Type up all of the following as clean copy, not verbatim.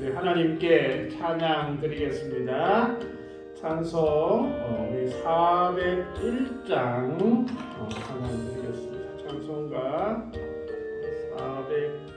우리 하나님께 찬양 드리겠습니다. 찬송 우리 401장 찬양 드리겠습니다. 찬송가 401장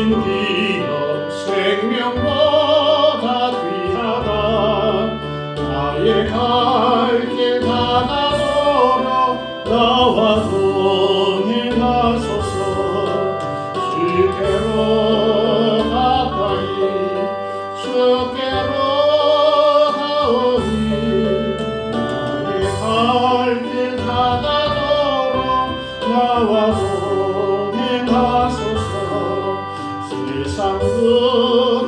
기억 생명보다 귀하다. 나의 갈 길 가다도록 나와 동행하소서. 주께로 가까이 주께로 가오니 나의 갈 길 가다도록 나와 동행하소서. 세상 그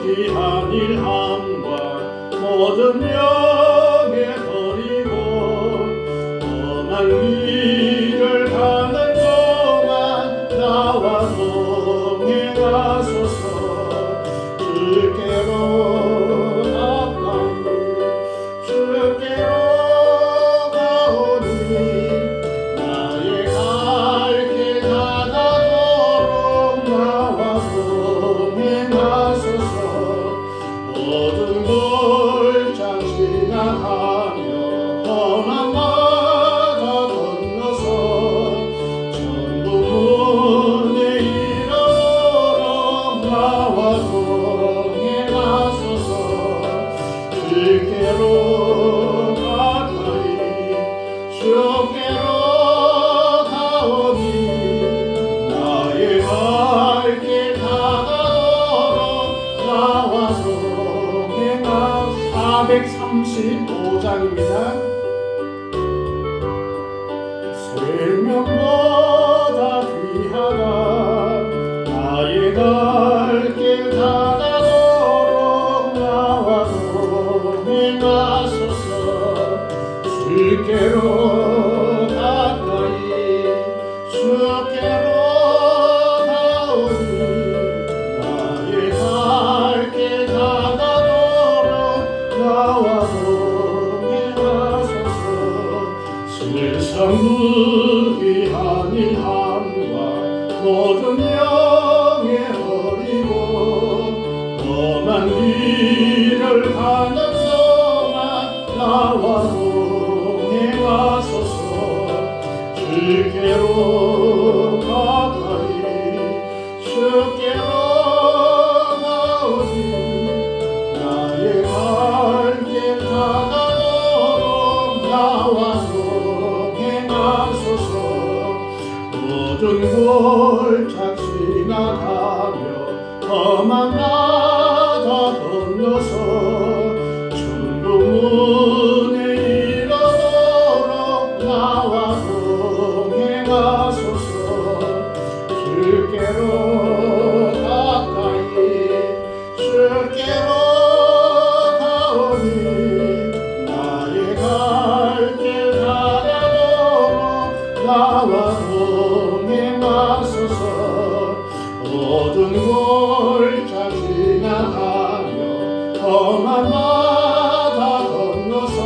귀한 일함과 모든 명예 버리고 험한 길을 가는 동안 나와 동행하소서. 주께로 가까이 주께로 가오니 나의 갈 길 가다도록 나와 동행하소서. 모든 골장 지나가며 험한 바다 건너서 천국문에 이르도록 나와 동행하소서. 주께로 가까이 주께로 가오니 나의 갈 길 가다도록 나와 동행하소서. 435장입니다. 생명보다 귀하다. 나의 갈 길 가다도록 나와 동행하소서. 주께로 가까이 주께로 가오니 나의 갈 길 가다도록 나와 동행하소서. 세상 그 귀한 일함과 모든 명예 버리고 험한 길을 가는 동안 나와 동행하소서. 주께로 가까이 주께로 가오니 나의 갈 길 가다도록 나와 동행하소서. 모든 골짝 지나가며 험한 바다 건너서 천국문에 이르도록 나와 동행하소서. 주께로 가까이 주께로 가오니 나의 갈 길 가다도록 나와 동행하소서. 모든 골짝 지나가며 험한 바다 건너서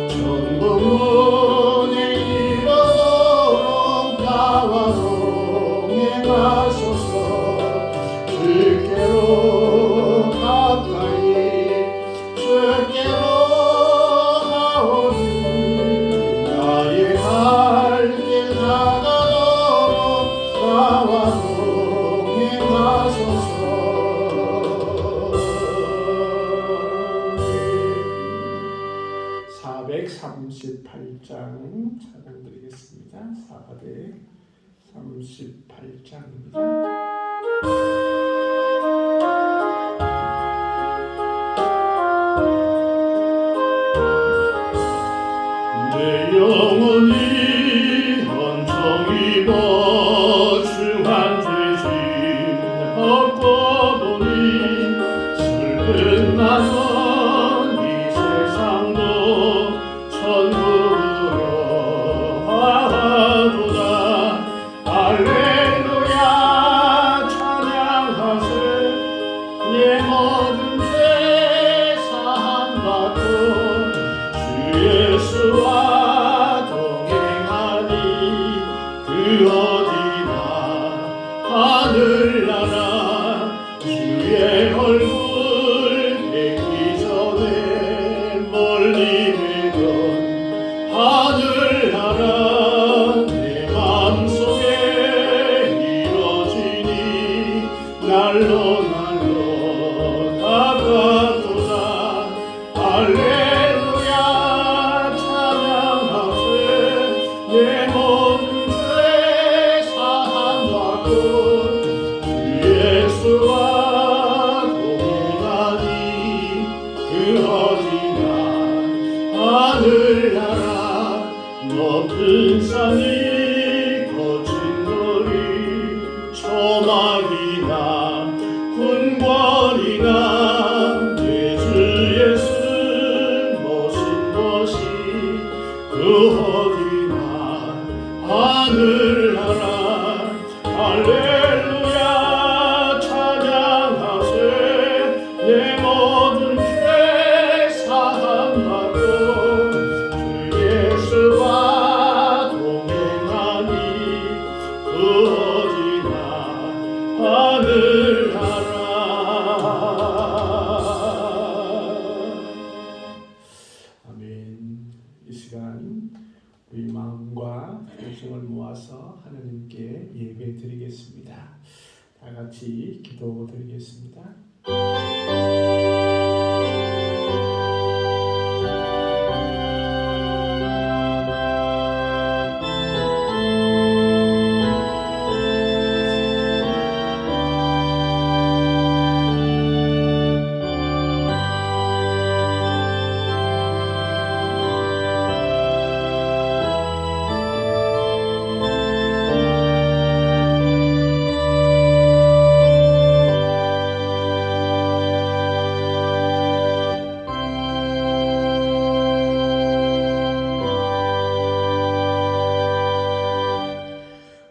천국문에 이르도록 나와 동행하소서. 주께로 가까이 주께로 가오니 나의 갈 길 가다도록 나와 동행하소서. 438장 찬양드리겠습니다. 438장입니다. 내 영혼이 온종일 거중한 죄짐 벗고 보니 슬픈 나선 이 세상도 천국으로 화도다. 할렐루야 찬양하세. 내 모든 죄 사함받고 주 예수와 동행 하늘나라 높은 산이 거친 거리 초막이나 군관이나 내 주 예수 모신 것이 그 어디나 하늘나라 할렐루야 찬양하세 내 모든 죄 사함받고 주 예수와 동행하니 그 어디나 하늘나라. 아멘. 이 시간 우리 마음과 정성을 모아서 하나님께 예배 드리겠습니다. 다 같이 기도 드리겠습니다.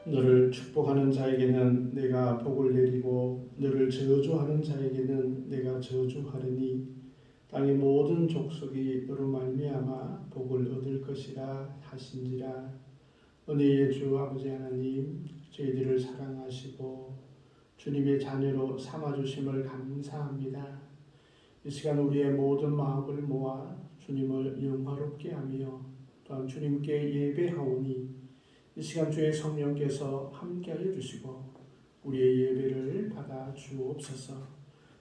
너를 축복하는 자에게는 내가 복을 내리고 너를 저주하는 자에게는 내가 저주하리니 땅의 모든 족속이 너로 말미암아 복을 얻을 것이라 하신지라. 은혜의 주 아버지 하나님, 저희들을 사랑하시고 주님의 자녀로 삼아주심을 감사합니다. 이 시간 우리의 모든 마음을 모아 주님을 영화롭게 하며 또한 주님께 예배하오니 이 시간 주의 성령께서 함께하여 주시고 우리의 예배를 받아 주옵소서.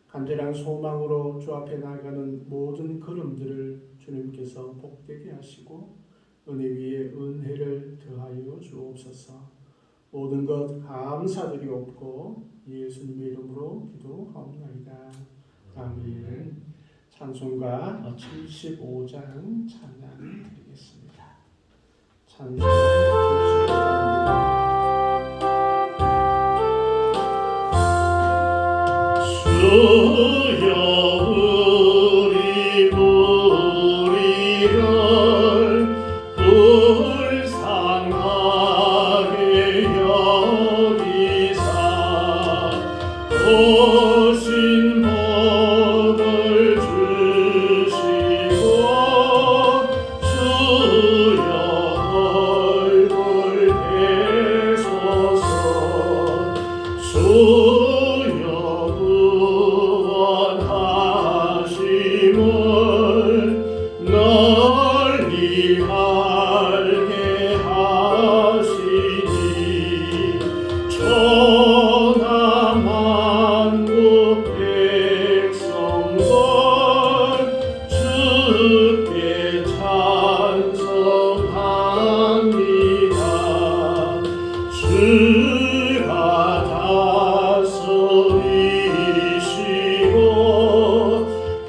간절한 소망으로 주 앞에 나아가는 모든 걸음들을 주님께서 복되게 하시고 은혜 위에 은혜를 더하여 주옵소서. 모든 것 감사드리옵고 예수님의 이름으로 기도하옵나이다. 아멘. 찬송가 75장 찬양 드리겠습니다. 찬송 75장입니다. 주여 우리 무리를 불쌍하게 여기사 오신 복을 주시고 주여 얼굴 대소서. 주여 구원하심을 널리 알게 하시니 천하 만국 백성들 주께 찬송합니다. 주가 다스리시고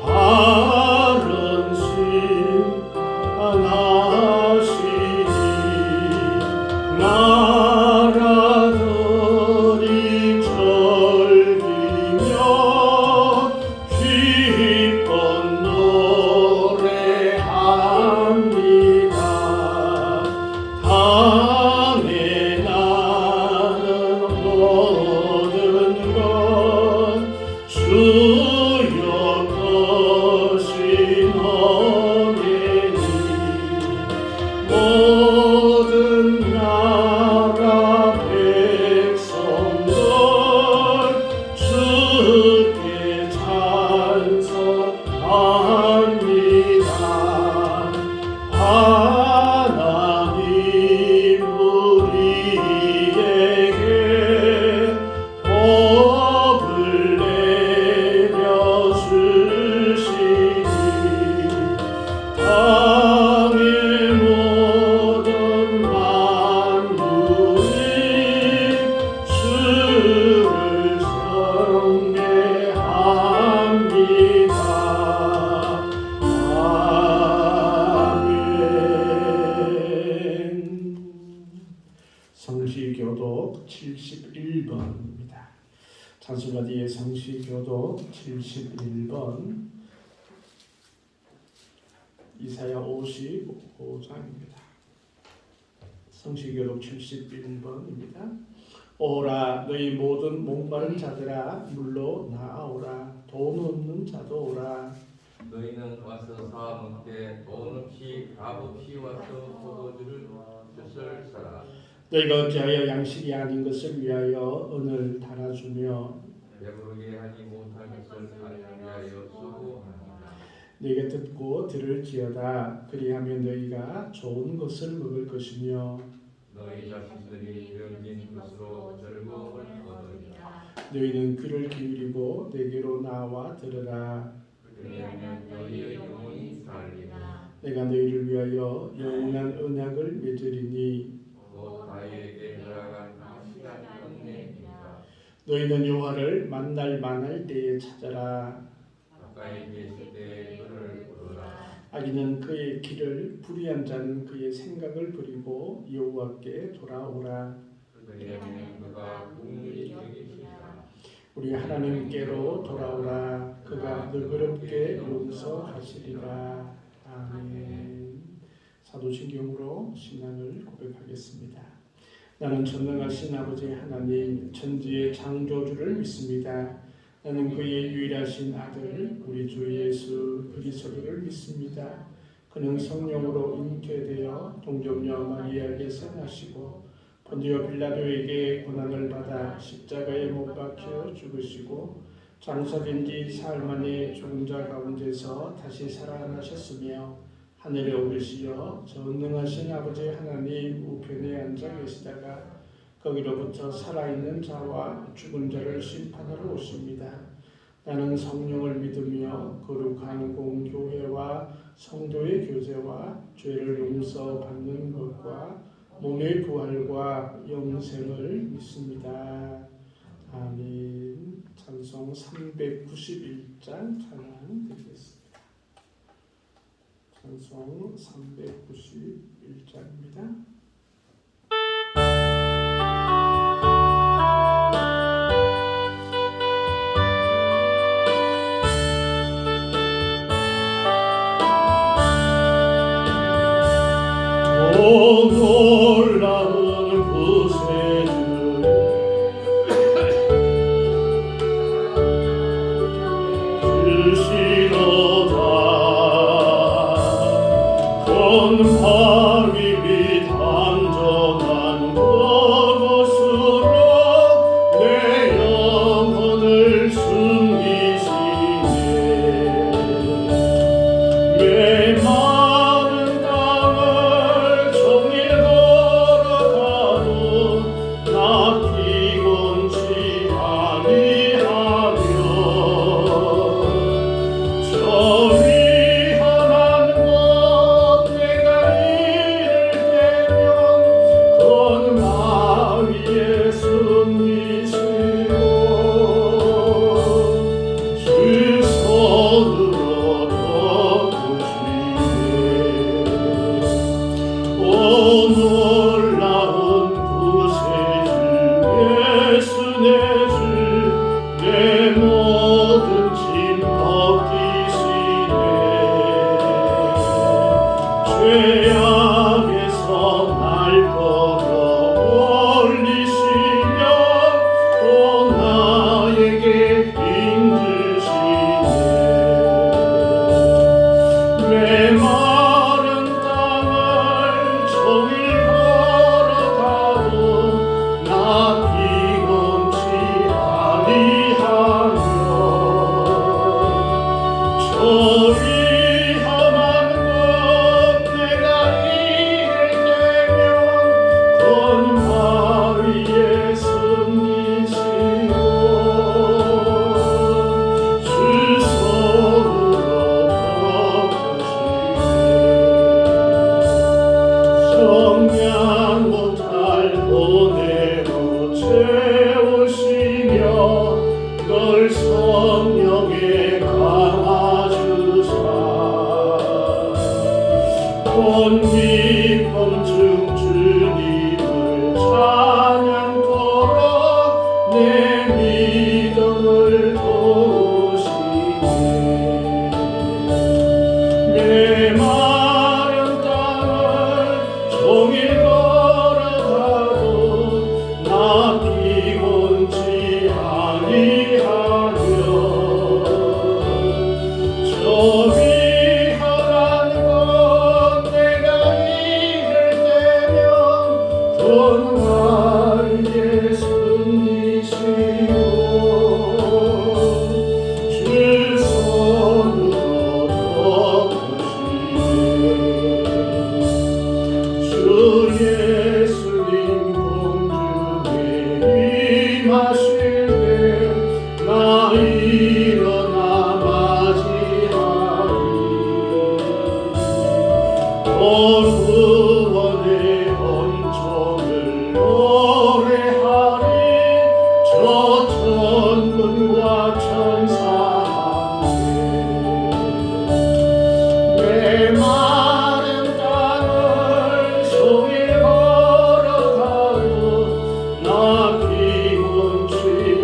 바른 심판하시니 나라들이 즐기며 기뻐 노래합니다. 땅에 나는 모든 것 주여 것이 너게니 모든 나라 백성들 주께 찬송합니다. 하나님 우리에게 복을 내려주시니 땅의 모든 71번입니다. 찬송가 뒤에 성시교독 71번, 이사야 55장입니다. 성시교독 71번입니다. 오라 너희 모든 목마른 자들아 물로 나아오라. 돈 없는 자도 오라. 너희는 와서 사먹되 돈 없이 값 없이 와서 포도주를 젖을 사라. 너희가 어찌하여 양식이 아닌 것을 위하여 은을 달아주며 배부르게 하지 못할 것을 위하여 수고하노라. 네가 듣고 들을지어다. 그리하면 너희가 좋은 것을 먹을 것이며 너희 자신들이 배어진 것으로 즐거움을 얻으리라. 너희는 귀를 기울이고 내게로 나와 들으라. 그리하면 너희의 영혼이 살리라. 내가 너희를 위하여 영원한 언약을 맺으리니 곧 다윗에게 허락한 시간 은혜니라. 너희는 여호와를 만날 때에 찾아라. 가까이 계실 때 그를 부르라. 악인은 그의 길을, 불의한 자는 그의 생각을 버리고 여호와께 돌아오라. 그리하면 그가 긍휼히 여기시리라. 우리 하나님께로 돌아오라. 그가 너그럽게 용서하시리라. 아멘. 사도신경으로 신앙을 고백하겠습니다. 나는 전능하신 아버지 하나님 천지의 창조주를 믿습니다. 나는 그의 유일하신 아들 우리 주 예수 그리스도를 믿습니다. 그는 성령으로 잉태되어 동정녀 마리아에게서 나시고 본디오 빌라도에게 고난을 받아 십자가에 못 박혀 죽으시고 장사된 지 사흘 만에 죽은 자 가운데서 다시 살아나셨으며 하늘에 오르시어 전능하신 아버지 하나님 우편에 앉아 계시다가 거기로부터 살아있는 자와 죽은 자를 심판하러 오십니다. 나는 성령을 믿으며 거룩한 공교회와 성도의 교제와 죄를 용서받는 것과 몸의 부활과 영생을 믿습니다. 아멘. 찬송 391장 찬양 드리겠습니다. 찬송 391장입니다. 놀라운 구세주를 주시로다. 바위비 단정한 그곳으로 내 영혼을 숨기시네. 메마른 땅을 종일 걸어가도 나 피곤치 아니하며 저 위험한 곳 내가 이를 때면 건 바위에 숨기시고 주 손으로 오 놀라운 구세주 예수 내 주 내 모든 짐 벗기시네. 죄악에서 날 걸어 올리시며 또 나에게 힘주시네. 메마른 땅을 종일 걸어가도 나 피곤치 아니하며 저 위험한 곳 내가 이를 때면 건 바위에 숨기시고 주 손으로 성량 못할 보내로 채우시며 널 성령에 감아주사 온 기쁨 중 주님을 찬양토록 구원의恩寵을 노래하리 저 천군과 천사 함께 내 마른 땅을 종일 걸어가요 나 피곤치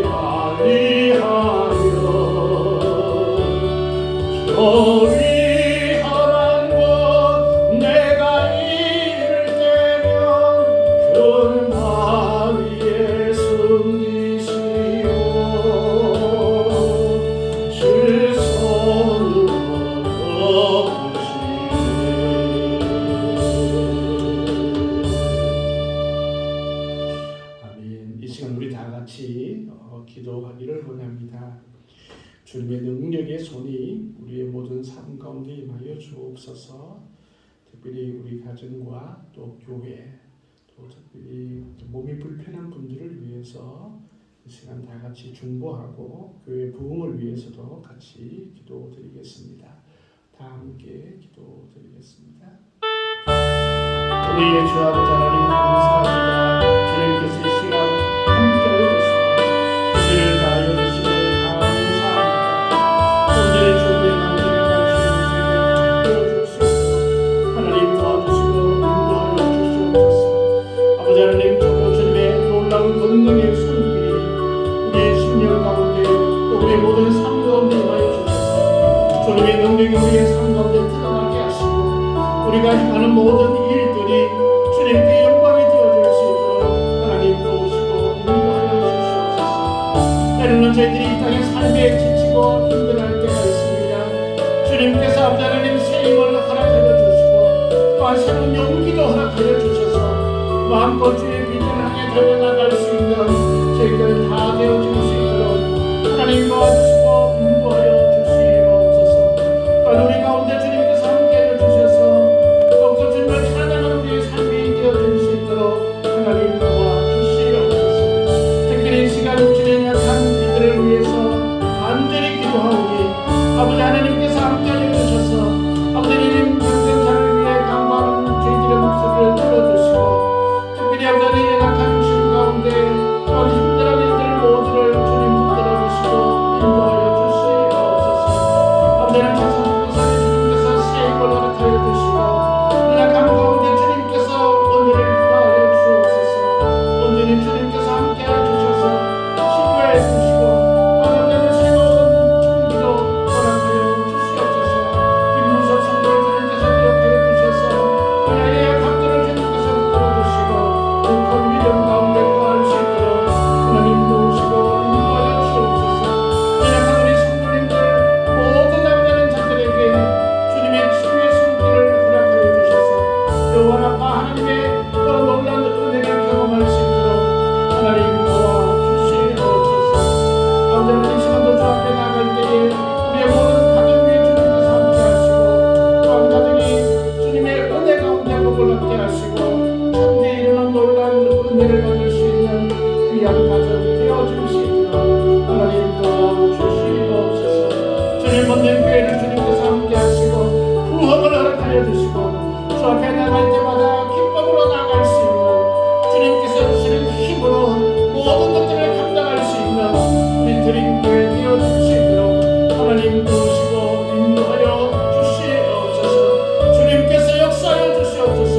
아니하며 기도하기를 원합니다. 주님의 능력의 손이 우리의 모든 삶 가운데 임하여 주옵소서. 특별히 우리 가정과 또 교회 또 특별히 몸이 불편한 분들을 위해서 이 시간 다 같이 중보하고 교회 부흥을 위해서도 같이 기도드리겠습니다. 다 함께 기도드리겠습니다. 우리의 주 아버지 하나님 감사합니다. 주님께서 이 시간 함께하여 주시고 뜻을 다하여 주시고 감사합니다. 오늘의 주님의 감격과 주님의 주시옵소서. 하나님 도와주시고 인도하여 주시옵소서. 아버지 하나님 주님의 놀라운 권능의 손길이 우리의 심령 가운데 또 우리의 모든 삶 가운데 임하여 주셔서 주님의 능력이 우리의 삶 가운데 드러나게 하시고 우리가 행하는 모든 일들이 주님께 영광이 되어질 수 있도록 하나님 도우시고 인도하여 주시옵소서. 때로는 저희들이 이 땅의 삶에 지치고 힘들어할 때가 있습니다. 주님께서 아버지 하나님 새 힘을 허락하여 주시고 또한 새로운 용기도 허락하여 주셔서 마음껏 주의 빛을 향해 달려나갈 수 있는 저희들 다 되어질 수 있도록 하나님 도와주시고 인도하여 주시옵소서. 또한 우리 가운데 주님께서 함께해 주셔서 또 그 주님을 찬양하는 우리의 삶이 되어질 수 있도록 하나님 도와주시옵소서. 특별히 이 시간 주의 약한 이들을 위해서 간절히 기도하오니 아버지 하나님께서 함께해 주셔서 아버지 하나님 경쟁자를 위해 강구하는 저희들의 목소리를 들어주시고 특별히 아버지 하나님 연약한 주님 가운데 또한 힘들어하는 이들 모두를 주님 붙들어 주시고 인도하여 주시옵소서. 아버지 하나님 세상국사에 주님께서 새 힘을 허락하여 주시고 연약함 가운데 주님께서 은혜를 더하여 주옵소서. 온전히 주님께서 함께하여 주셔서 치유해 주시고 아버지 하나님 새로운 총기도 허락하여 주시옵소서. 김문석 성도를 주님께서 기억하여 주셔서 그의 약함들을 주님께서 붙들어 주시고 큰 위력 가운데 거할 수 있도록 하나님 도우시고 인도하여 주옵소서. 연약한 우리 성도님들 모든 남자는 자들에게 주님의 치유의 손길을 허락하여 주셔서 영원 아빠 하나님의 그 놀라운 은혜를 경험할 수 있도록 하나님 도와주시옵소서. 아버지 하나님 시간도 주 앞에 나갈 때에 우리의 모든 가정 위에 주님께서 함께 하시고 또한 가정이 주님의 은혜 가운데 복을 얻게 하시고 천대에 이르는 놀라운 은혜를 받을 수 있는 귀한 가정 되어줄 수 있도록 하나님 도와주시옵소서. 주님 먼저 교회를 주님께서 함께 하시고 부흥을 허락하여 주시고 주 앞에 나갈 때마다 기쁨으로 나갈 수 있는 주님께서 주시는 힘으로 모든 것들을 감당할 수 있는 우리 드림교회 되어줄 수 있도록 하나님 도우시고 인도하여 주시옵소서. 주님께서 역사하여 주시옵소서.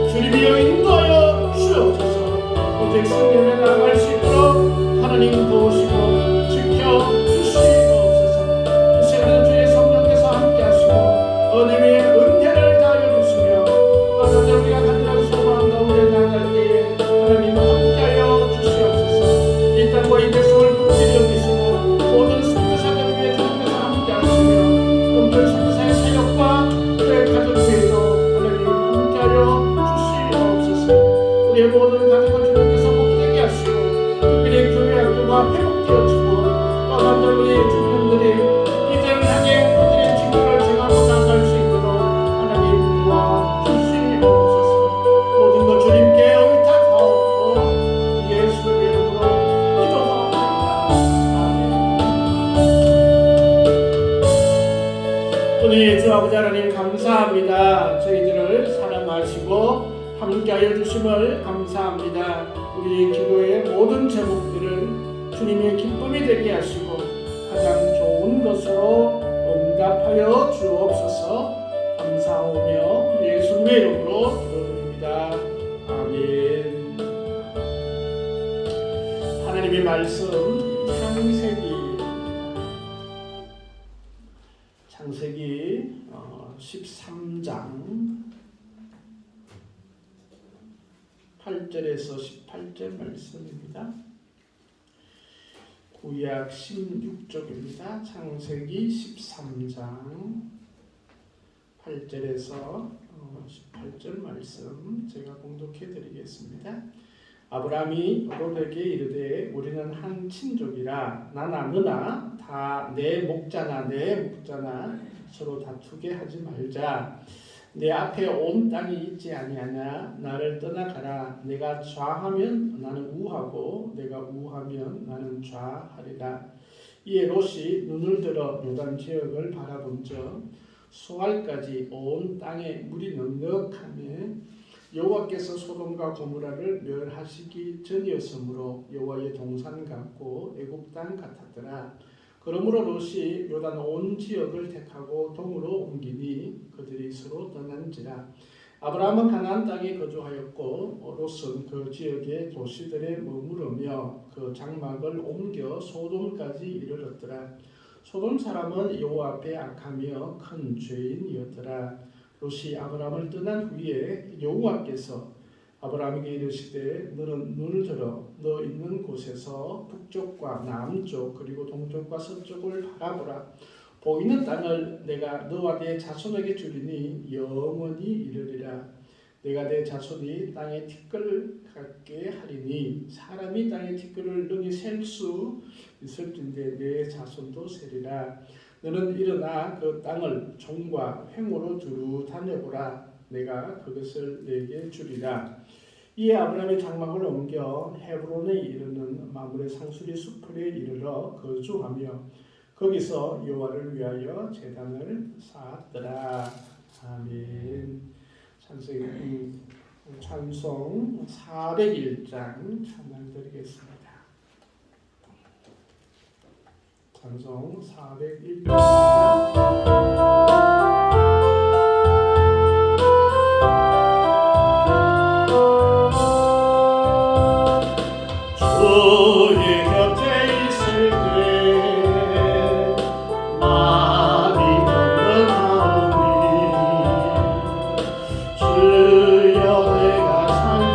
주님이여 인도하여 주옵소서. 오직 승리에 나아갈 수 있도록 하나님 도우시고 지켜주시옵소서. 이 시간은 주의 성령께서 함께 하시고 은혜의 은혜를 다하여 주시며 또한 하시고 함께하여 주심을 감사합니다. 우리의 기도의 모든 제목들을 주님의 기쁨이 되게 하시고 가장 좋은 것으로 응답하여 주옵소서. 감사하며 예수님의 이름으로 기도드립니다. 아멘. 하나님의 말씀 창세기 13장 8절에서 18절 말씀입니다. 구약 16쪽입니다. 창세기 13장 8절에서 18절 말씀 제가 공독해 드리겠습니다. 아브라함이 롯에게 이르되 우리는 한 친족이라 나나 너나 다 내 목자나 서로 다투게 하지 말자. 내 앞에 온 땅이 있지 아니하냐. 나를 떠나가라. 내가 좌하면 나는 우하고 내가 우하면 나는 좌하리라. 이에 롯이 눈을 들어 요단 지역을 바라본즉 소알까지 온 땅에 물이 넉넉하며 여호와께서 소돔과 고모라를 멸하시기 전이었으므로 여호와의 동산 같고 애굽 땅 같았더라. 그러므로 롯이 요단 온 지역을 택하고 동으로 옮기니 그들이 서로 떠난지라. 아브라함은 가나안 땅에 거주하였고 롯은 그 지역의 도시들에 머무르며 그 장막을 옮겨 소돔까지 이르렀더라. 소돔 사람은 여호와 앞에 악하며 큰 죄인이었더라. 롯이 아브라함을 떠난 후에 여호와께서 아브라함에게 이르시되 너는 눈을 들어 너 있는 곳에서 북쪽과 남쪽 그리고 동쪽과 서쪽을 바라보라. 보이는 땅을 내가 너와 네 자손에게 주리니 영원히 이르리라. 내가 내 자손이 땅의 티끌 같게 하리니 사람이 땅의 티끌을 능히 셀 수 있을진데 내 자손도 세리라. 너는 일어나 그 땅을 종과 횡으로 두루 다녀보라. 내가 그것을 내게 주리라. 이에 아브라함이 장막을 옮겨 헤브론에 이르는 마므레 상수리 숲에 이르러 거주하며 거기서 여호와를 위하여 제단을 쌓았더라. 아멘. 찬송 401장 찬양 드리겠습니다. 찬송 401장 주여 인도하소서.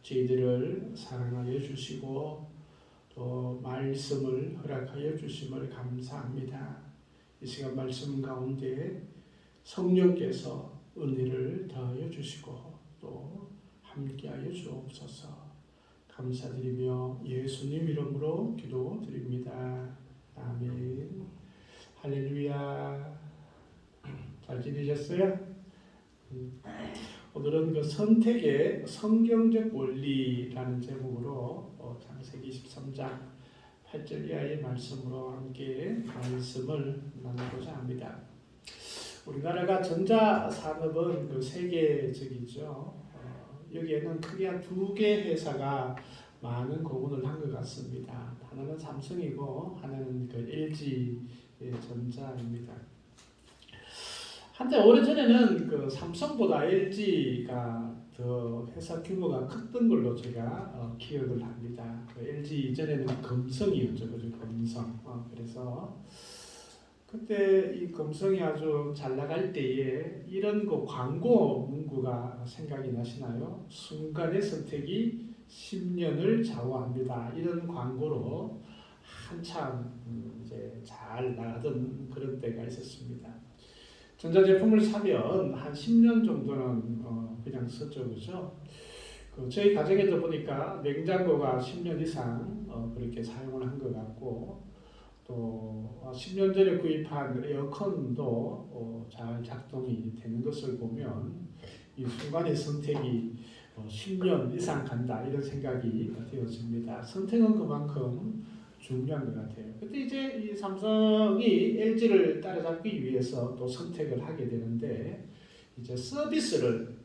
저희들을 사랑하여 주시고 또 말씀을 허락하여 주심을 감사합니다. 이 시간 말씀 가운데 성령께서 은혜를 더하여 주시고 또 함께하여 주옵소서. 감사드리며 예수님 이름으로 기도드립니다. 아멘. 할렐루야. 잘 지내셨어요? 오늘은 그 선택의 성경적 원리라는 제목으로 창세기 23장 8절 이하의 말씀으로 함께 말씀을 나누고자 합니다. 우리나라가 전자산업은 그 세계적이죠. 여기에는 크게 두 개 회사가 많은 공헌을 한 것 같습니다. 하나는 삼성이고 하나는 그 LG 전자입니다. 한때 오래전에는 그 삼성보다 LG가 더 회사 규모가 컸던 걸로 제가 기억을 합니다. 그 LG 이전에는 금성이었죠, 그죠? 금성. 그래서 그때 이 금성이 아주 잘 나갈 때에 이런 그 광고 문구가 생각이 나시나요? 순간의 선택이 10년을 좌우합니다. 이런 광고로 한참 이제 잘 나가던 그런 때가 있었습니다. 전자제품을 사면 한 10년 정도는 그냥 썼죠, 그죠? 저희 가정에도 보니까 냉장고가 10년 이상 그렇게 사용을 한 것 같고, 또 10년 전에 구입한 에어컨도 잘 작동이 되는 것을 보면 이 순간의 선택이 10년 이상 간다 이런 생각이 되어집니다. 선택은 그만큼 중요한 것 같아요. 그때 이제 이 삼성이 LG를 따라잡기 위해서 또 선택을 하게 되는데 이제 서비스를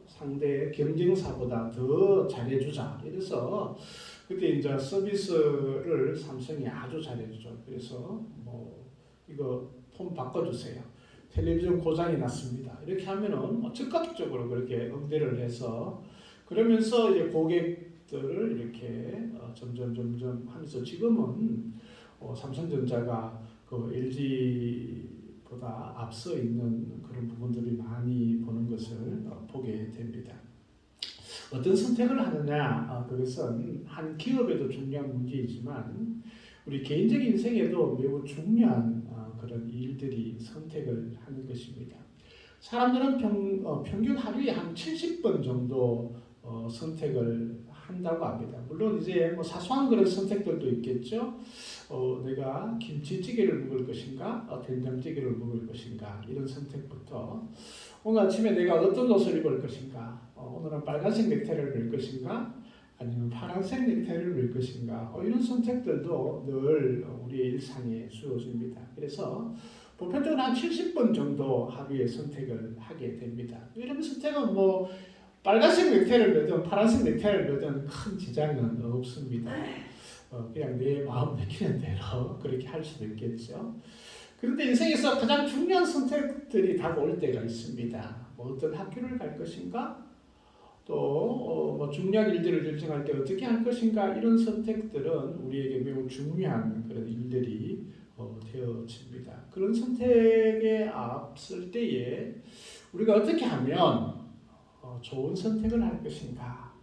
상대 경쟁사보다 더 잘해주자. 이래서 그때 이제 서비스를 삼성이 아주 잘해주죠. 그래서 뭐 이거 폰 바꿔주세요. 텔레비전 고장이 났습니다. 이렇게 하면은 즉각적으로 그렇게 응대를 해서 그러면서 이제 고객들을 이렇게 점점 하면서 지금은 삼성전자가 그 LG보다 앞서 있는 그런 부분들이 많이 보는 것을 보게 됩니다. 어떤 선택을 하느냐, 그것은 한 기업에도 중요한 문제이지만 우리 개인적인 인생에도 매우 중요한 그런 일들이 선택을 하는 것입니다. 사람들은 평균 하루에 한 70번 정도 선택을 한다고 합니다. 물론 이제 뭐 사소한 그런 선택들도 있겠죠. 내가 김치찌개를 먹을 것인가, 된장찌개를 먹을 것인가 이런 선택부터 오늘 아침에 내가 어떤 옷을 입을 것인가, 오늘은 빨간색 넥타이를 멜 것인가, 아니면 파란색 넥타이를 멜 것인가, 이런 선택들도 늘 우리의 일상에 주어집니다. 그래서 보편적으로 한 70번 정도 하루에 선택을 하게 됩니다. 이런 선택은 뭐 빨간색 넥타이를 매든 파란색 넥타이를 매든 큰 지장은 없습니다. 그냥 내 마음 내키는 대로 그렇게 할 수도 있겠죠. 그런데 인생에서 가장 중요한 선택들이 다가올 때가 있습니다. 뭐 어떤 학교를 갈 것인가, 또 뭐 중요한 일들을 결정할 때 어떻게 할 것인가, 이런 선택들은 우리에게 매우 중요한 그런 일들이 되어집니다. 그런 선택에 앞설 때에 우리가 어떻게 하면 좋은 선택을 할 것인가,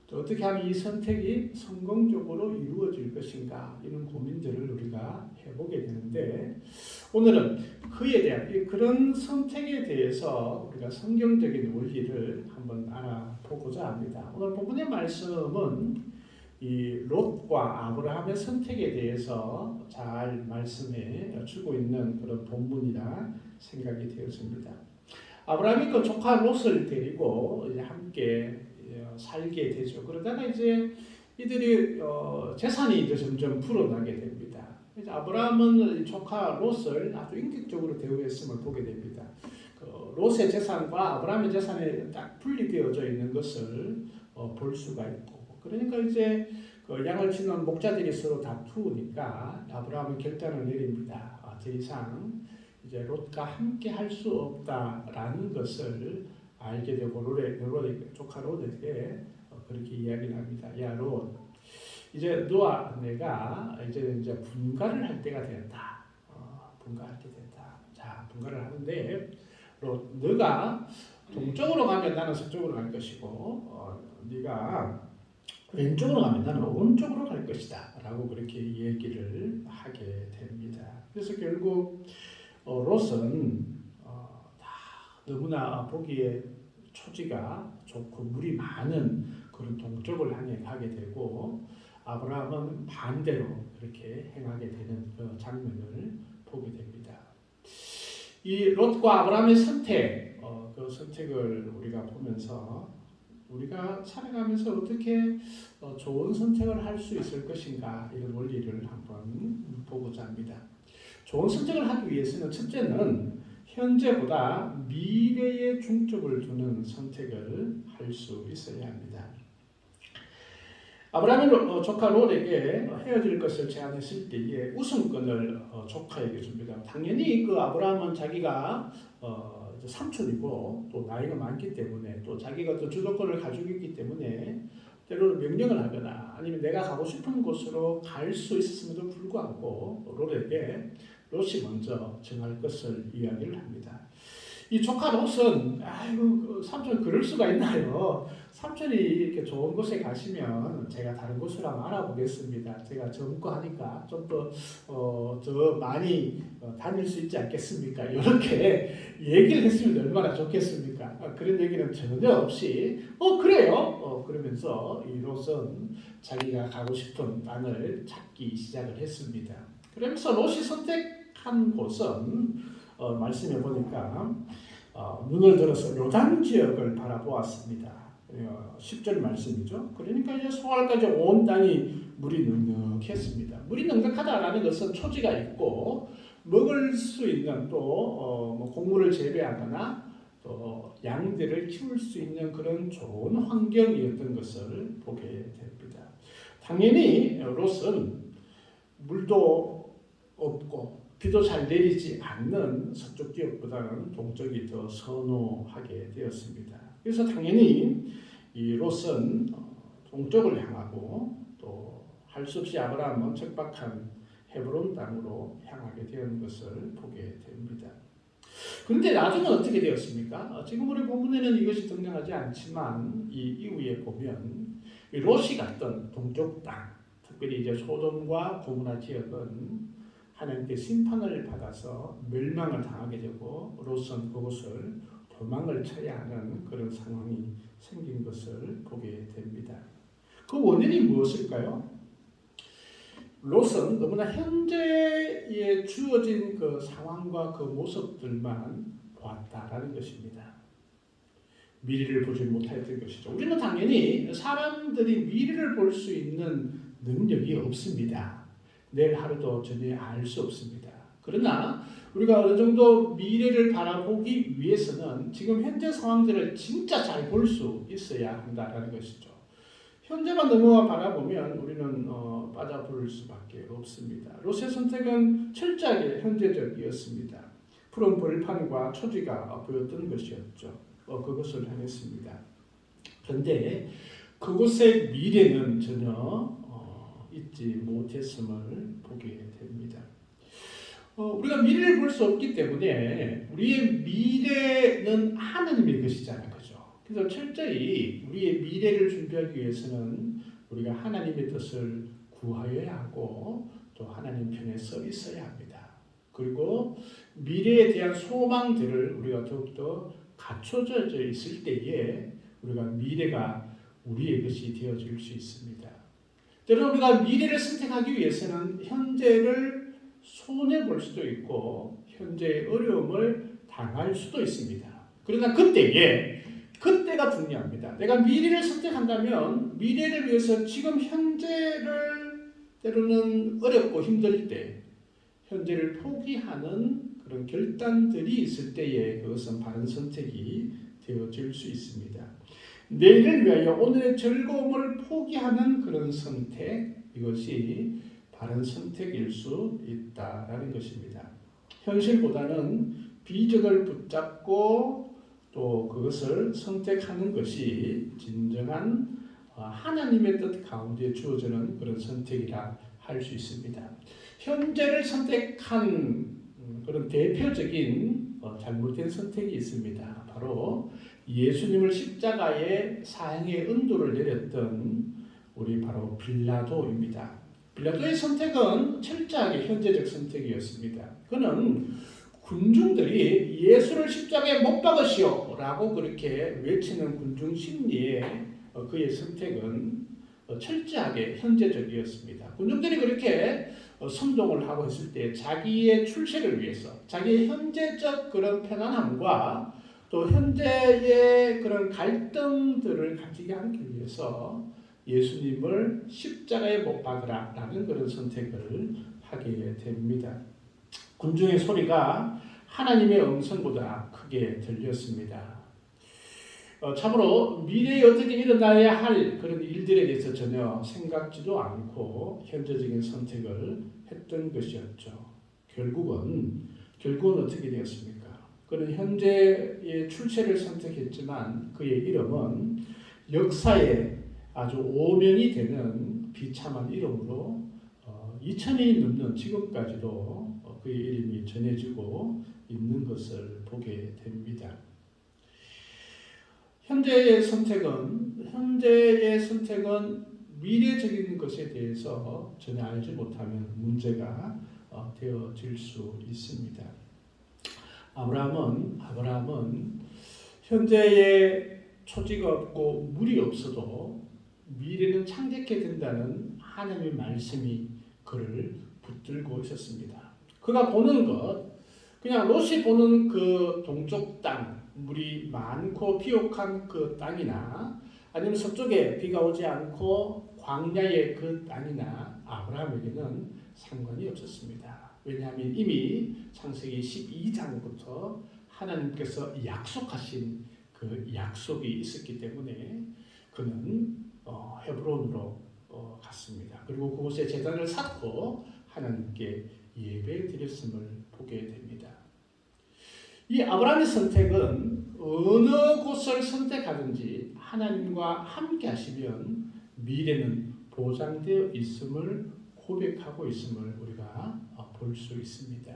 또 어떻게 하면 이 선택이 성공적으로 이루어질 것인가, 이런 고민들을 우리가 해보게 되는데 오늘은 그에 대한 그런 선택에 대해서 우리가 성경적인 원리를 한번 알아보고자 합니다. 오늘 본문의 말씀은 이 롯과 아브라함의 선택에 대해서 잘 말씀해 주고 있는 그런 본문이라 생각이 되었습니다. 아브라함이 그 조카 롯을 데리고 이제 함께 살게 되죠. 그러다가 이제 이들이 재산이 이제 점점 불어나게 됩니다. 그래서 아브라함은 조카 롯을 아주 인격적으로 대우했음을 보게 됩니다. 롯의 재산과 아브라함의 재산이 딱 분리되어져 있는 것을 볼 수가 있고, 그러니까 이제 그 양을 치는 목자들이 서로 다투니까 아브라함은 결단을 내립니다. 더 이상 이제 롯과 함께 할 수 없다라는 것을 알게 되고 조카 롯에게 그렇게 이야기를 합니다. 야 롯, 이제 너와 내가 이제 분가를 할 때가 되었다. 분가할 때 됐다. 자, 분가를 하는데 롯, 너가 동쪽으로 가면 나는 서쪽으로 갈 것이고, 네가 왼쪽으로 가면 나는 오른쪽으로 갈 것이다 라고 그렇게 얘기를 하게 됩니다. 그래서 결국 롯은 다 너무나 보기에 초지가 좋고 물이 많은 그런 동쪽을 향해 가게 되고 아브라함은 반대로 그렇게 행하게 되는 그 장면을 보게 됩니다. 이 롯과 아브라함의 선택, 그 선택을 우리가 보면서 우리가 살아가면서 어떻게 좋은 선택을 할 수 있을 것인가 이런 원리를 한번 보고자 합니다. 좋은 선택을 하기 위해서는 첫째는 현재보다 미래에 중점을 두는 선택을 할 수 있어야 합니다. 아브라함이 조카 롯에게 헤어질 것을 제안했을 때에 우선권을 조카에게 줍니다. 당연히 그 아브라함은 자기가 삼촌이고 또 나이가 많기 때문에 또 자기가 또 주도권을 가지고 있기 때문에 때로는 명령을 하거나 아니면 내가 가고 싶은 곳으로 갈 수 있었음에도 불구하고 롯에게 롯이 먼저 정할 것을 이야기를 합니다. 이 조카 롯은 아이고 삼촌 그럴 수가 있나요? 삼촌이 이렇게 좋은 곳에 가시면 제가 다른 곳을 한번 알아보겠습니다. 제가 젊고 하니까 좀 더 많이 다닐 수 있지 않겠습니까? 이렇게 얘기를 했으면 얼마나 좋겠습니까? 그런 얘기는 전혀 없이 그래요. 그러면서 이 롯은 자기가 가고 싶은 땅을 찾기 시작을 했습니다. 그러면서 롯이 선택한 곳은 말씀해 보니까 눈을 들어서 요단 지역을 바라보았습니다. 10절 말씀이죠. 그러니까 이제 소알까지 온 땅이 물이 넉넉했습니다. 물이 넉넉하다라는 것은 초지가 있고 먹을 수 있는 또 곡물을 재배하거나 또 양들을 키울 수 있는 그런 좋은 환경이었던 것을 보게 됩니다. 당연히 롯은 물도 없고 비도 잘 내리지 않는 서쪽 지역보다는 동쪽이 더 선호하게 되었습니다. 그래서 당연히 이 롯은 동쪽을 향하고 또 할 수 없이 아브라함은 척박한 헤브론 땅으로 향하게 되는 것을 보게 됩니다. 그런데 나중에 어떻게 되었습니까? 지금 우리 본문에는 이것이 등장하지 않지만 이 이후에 보면 롯이 갔던 동쪽 땅, 특별히 이제 소돔과 고모라 지역은 하나님께 심판을 받아서 멸망을 당하게 되고 롯은 그곳을 도망을 쳐야 하는 그런 상황이 생긴 것을 보게 됩니다. 그 원인이 무엇일까요? 롯은 너무나 현재에 주어진 그 상황과 그 모습들만 보았다라는 것입니다. 미래를 보지 못했던 것이죠. 우리는 당연히 사람들이 미래를 볼 수 있는 능력이 없습니다. 내일 하루도 전혀 알 수 없습니다. 그러나 우리가 어느 정도 미래를 바라보기 위해서는 지금 현재 상황들을 진짜 잘 볼 수 있어야 한다는 것이죠. 현재만 너무 바라보면 우리는 빠져버릴 수밖에 없습니다. 롯의 선택은 철저하게 현재적이었습니다. 푸른 벌판과 초지가 보였던 것이었죠. 그것을 행했습니다. 그런데 그곳의 미래는 전혀 잊지 못했음을 보게 됩니다. 우리가 미래를 볼 수 없기 때문에 우리의 미래는 하나님의 것이잖아요. 그죠? 그래서 철저히 우리의 미래를 준비하기 위해서는 우리가 하나님의 뜻을 구하여야 하고 또 하나님 편에 서 있어야 합니다. 그리고 미래에 대한 소망들을 우리가 더욱더 갖춰져 있을 때에 우리가 미래가 우리의 것이 되어질 수 있습니다. 때로는 우리가 미래를 선택하기 위해서는 현재를 손해볼 수도 있고 현재의 어려움을 당할 수도 있습니다. 그러나 그때가 중요합니다. 내가 미래를 선택한다면 미래를 위해서 지금 현재를 때로는 어렵고 힘들 때 현재를 포기하는 그런 결단들이 있을 때에 그것은 바른 선택이 되어질 수 있습니다. 내일을 위하여 오늘의 즐거움을 포기하는 그런 선택, 이것이 바른 선택일 수 있다라는 것입니다. 현실보다는 비전을 붙잡고 또 그것을 선택하는 것이 진정한 하나님의 뜻 가운데 주어지는 그런 선택이라 할 수 있습니다. 현재를 선택한 그런 대표적인 잘못된 선택이 있습니다. 바로 예수님을 십자가에 사형의 은도를 내렸던 우리 바로 빌라도입니다. 빌라도의 선택은 철저하게 현재적 선택이었습니다. 그는 군중들이 예수를 십자가에 못 박으시오 라고 그렇게 외치는 군중 심리에 그의 선택은 철저하게 현재적이었습니다. 군중들이 그렇게 선동을 하고 있을 때 자기의 출세를 위해서 자기의 현재적 그런 편안함과 또 현재의 그런 갈등들을 가지게 하기 위해서 예수님을 십자가에 못 박으라 라는 그런 선택을 하게 됩니다. 군중의 소리가 하나님의 음성보다 크게 들렸습니다. 참으로 미래에 어떻게 일어나야 할 그런 일들에 대해서 전혀 생각지도 않고 현재적인 선택을 했던 것이었죠. 결국은 어떻게 되었습니까? 그는 현재의 출세를 선택했지만 그의 이름은 역사에 아주 오명이 되는 비참한 이름으로 2000년이 넘는 지금까지도 그의 이름이 전해지고 있는 것을 보게 됩니다. 현재의 선택은 미래적인 것에 대해서 전혀 알지 못하면 문제가 되어질 수 있습니다. 아브라함은 현재의 초지가 없고 물이 없어도 미래는 창대케 된다는 하나님의 말씀이 그를 붙들고 있었습니다. 그가 보는 것, 그냥 롯이 보는 그 동쪽 땅, 물이 많고 비옥한 그 땅이나 아니면 서쪽에 비가 오지 않고 광야의 그 땅이나 아브라함에게는 상관이 없었습니다. 왜냐하면 이미 창세기 12장부터 하나님께서 약속하신 그 약속이 있었기 때문에 그는 헤브론으로 갔습니다. 그리고 그곳에 제단을 쌓고 하나님께 예배 드렸음을 보게 됩니다. 이 아브라함의 선택은 어느 곳을 선택하든지 하나님과 함께 하시면 미래는 보장되어 있음을 고백하고 있음을 우리가 볼 수 있습니다.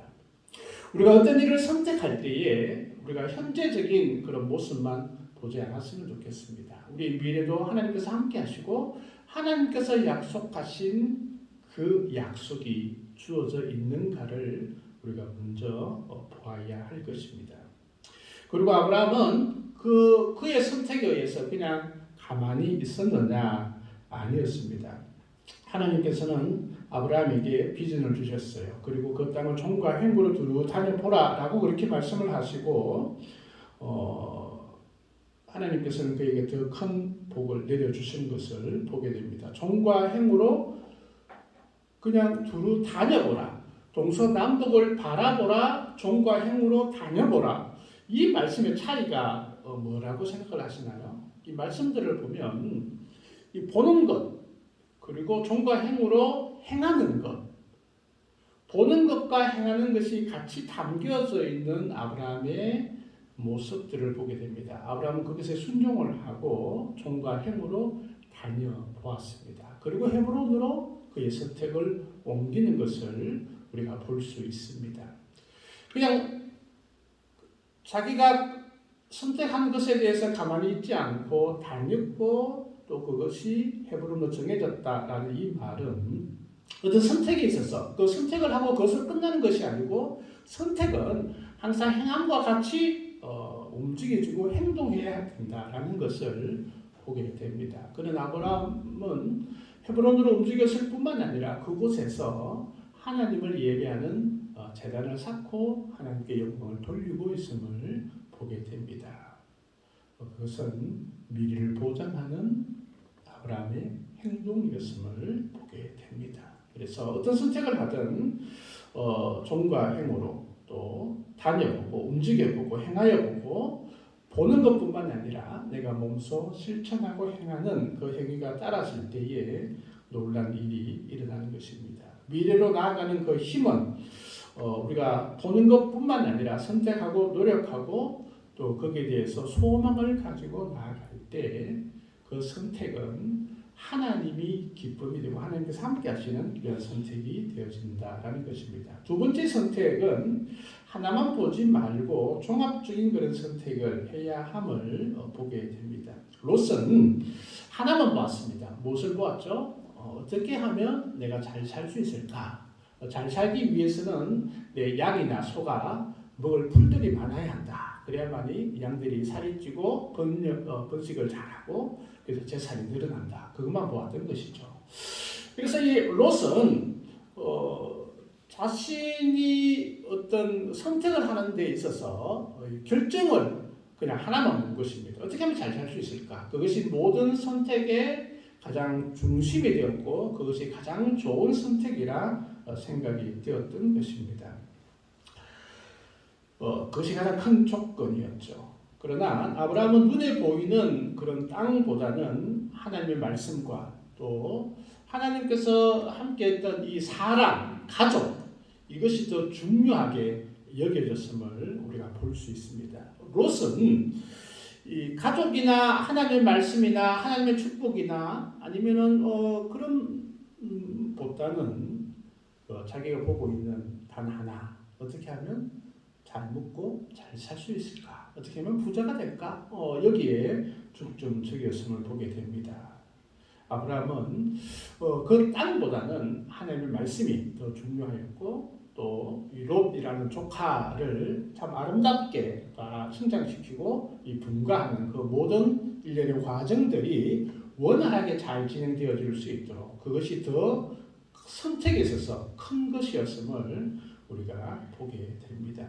우리가 어떤 일을 선택할 때에 우리가 현재적인 그런 모습만 보지 않았으면 좋겠습니다. 우리 미래도 하나님께서 함께 하시고 하나님께서 약속하신 그 약속이 주어져 있는가를 우리가 먼저 보아야 할 것입니다. 그리고 아브라함은 그의 선택에 의해서 그냥 가만히 있었느냐? 아니었습니다. 하나님께서는 아브라함에게 비전을 주셨어요. 그리고 그 땅을 종과 행부로 두루 다녀보라 라고 그렇게 말씀을 하시고 하나님께서는 그에게 더 큰 복을 내려주신 것을 보게 됩니다. 종과 행으로 그냥 두루 다녀보라. 동서남북을 바라보라. 종과 행으로 다녀보라. 이 말씀의 차이가 뭐라고 생각을 하시나요? 이 말씀들을 보면 이 보는 것 그리고 종과 행으로 행하는 것, 보는 것과 행하는 것이 같이 담겨져 있는 아브라함의 모습들을 보게 됩니다. 아브라함은 그것에 순종을 하고 종과 행으로 다녀보았습니다. 그리고 헤브론으로 그의 선택을 옮기는 것을 우리가 볼 수 있습니다. 그냥 자기가 선택한 것에 대해서 가만히 있지 않고 다녔고 또 그것이 헤브론으로 정해졌다라는 이 말은 어떤 선택에 있어서 그 선택을 하고 그것을 끝나는 것이 아니고 선택은 항상 행함과 같이 움직여주고 행동해야 된다라는 것을 보게 됩니다. 그런 아브라함은 헤브론으로 움직였을 뿐만 아니라 그곳에서 하나님을 예배하는 제단을 쌓고 하나님께 영광을 돌리고 있음을 보게 됩니다. 그것은 미래를 보장하는 아브라함의 행동이었음을 보게 됩니다. 그래서 어떤 선택을 하든 종과 행으로 또 다녀보고 움직여보고 행하여보고 보는 것뿐만 아니라 내가 몸소 실천하고 행하는 그 행위가 따랐을 때에 놀란 일이 일어나는 것입니다. 미래로 나아가는 그 힘은 우리가 보는 것뿐만 아니라 선택하고 노력하고 또 거기에 대해서 소망을 가지고 나아갈 때 그 선택은 하나님이 기쁨이 되고 하나님께서 함께 하시는 이런 선택이 되어진다라는 것입니다. 두 번째 선택은 하나만 보지 말고 종합적인 그런 선택을 해야 함을 보게 됩니다. 롯은 하나만 보았습니다. 무엇을 보았죠? 어떻게 하면 내가 잘 살 수 있을까? 잘 살기 위해서는 내 양이나 소가 먹을 풀들이 많아야 한다. 그래야만이 양들이 살이 찌고 번식을 잘하고 그래서 재산이 늘어난다. 그것만 보았던 것이죠. 그래서 이 롯은 자신이 어떤 선택을 하는 데 있어서 결정을 그냥 하나만 본 것입니다. 어떻게 하면 잘 살 수 있을까? 그것이 모든 선택의 가장 중심이 되었고 그것이 가장 좋은 선택이라 생각이 되었던 것입니다. 그것이 가장 큰 조건이었죠. 그러나 아브라함은 눈에 보이는 그런 땅보다는 하나님의 말씀과 또 하나님께서 함께했던 이 사람, 가족 이것이 더 중요하게 여겨졌음을 우리가 볼 수 있습니다. 롯은 이 가족이나 하나님의 말씀이나 하나님의 축복이나 아니면은 그런 보다는 자기가 보고 있는 단 하나 어떻게 하면 잘 먹고 잘 살 수 있을까? 어떻게 하면 부자가 될까? 여기에 중점적이었음을 보게 됩니다. 아브라함은 그 땅보다는 하나님의 말씀이 더 중요하였고 또 이 롯이라는 조카를 참 아름답게 성장시키고 이 분가하는 그 모든 일련의 과정들이 원활하게 잘 진행되어질 수 있도록 그것이 더 선택에 있어서 큰 것이었음을 우리가 보게 됩니다.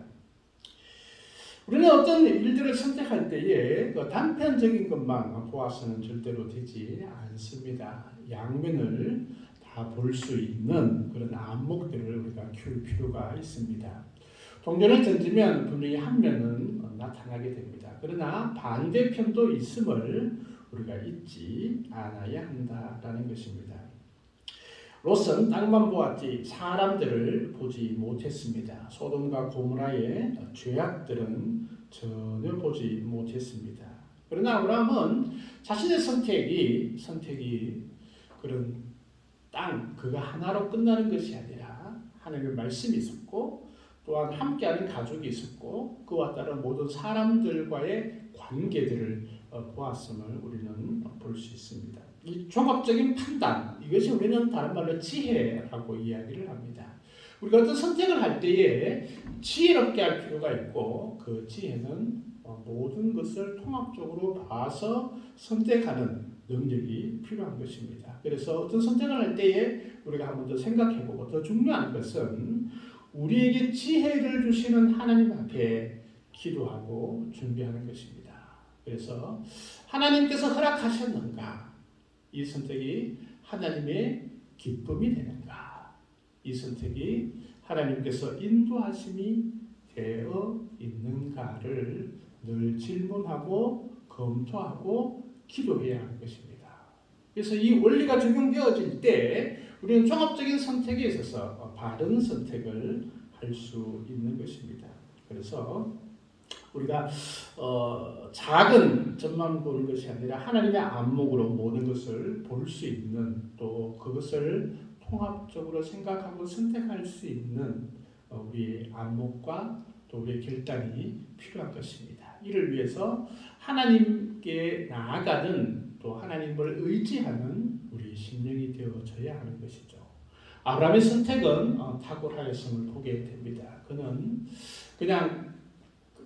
우리는 어떤 일들을 선택할 때에 그 단편적인 것만 보아서는 절대로 되지 않습니다. 양면을 다 볼 수 있는 그런 안목들을 우리가 키울 필요가 있습니다. 동전을 던지면 분명히 한 면은 나타나게 됩니다. 그러나 반대편도 있음을 우리가 잊지 않아야 한다라는 것입니다. 롯은 땅만 보았지 사람들을 보지 못했습니다. 소돔과 고모라의 죄악들은 전혀 보지 못했습니다. 그러나 아브라함은 자신의 선택이 그런 땅 그가 하나로 끝나는 것이 아니라 하나님의 말씀이 있었고 또한 함께하는 가족이 있었고 그와 따른 모든 사람들과의 관계들을 보았음을 우리는 볼 수 있습니다. 이 종합적인 판단 이것이 우리는 다른 말로 지혜라고 이야기를 합니다. 우리가 어떤 선택을 할 때에 지혜롭게 할 필요가 있고 그 지혜는 모든 것을 통합적으로 봐서 선택하는 능력이 필요한 것입니다. 그래서 어떤 선택을 할 때에 우리가 한 번 더 생각해보고 더 중요한 것은 우리에게 지혜를 주시는 하나님 앞에 기도하고 준비하는 것입니다. 그래서 하나님께서 허락하셨는가? 이 선택이 하나님의 기쁨이 되는가? 이 선택이 하나님께서 인도하심이 되어 있는가를 늘 질문하고 검토하고 기도해야 하는 것입니다. 그래서 이 원리가 적용되어질 때 우리는 종합적인 선택에 있어서 바른 선택을 할 수 있는 것입니다. 그래서 우리가 작은 점만 보는 것이 아니라 하나님의 안목으로 모든 것을 볼 수 있는 또 그것을 통합적으로 생각하고 선택할 수 있는 우리의 안목과 또 우리의 결단이 필요한 것입니다. 이를 위해서 하나님께 나아가는 또 하나님을 의지하는 우리 심령이 되어져야 하는 것이죠. 아브라함의 선택은 탁월하였음을 보게 됩니다. 그는 그냥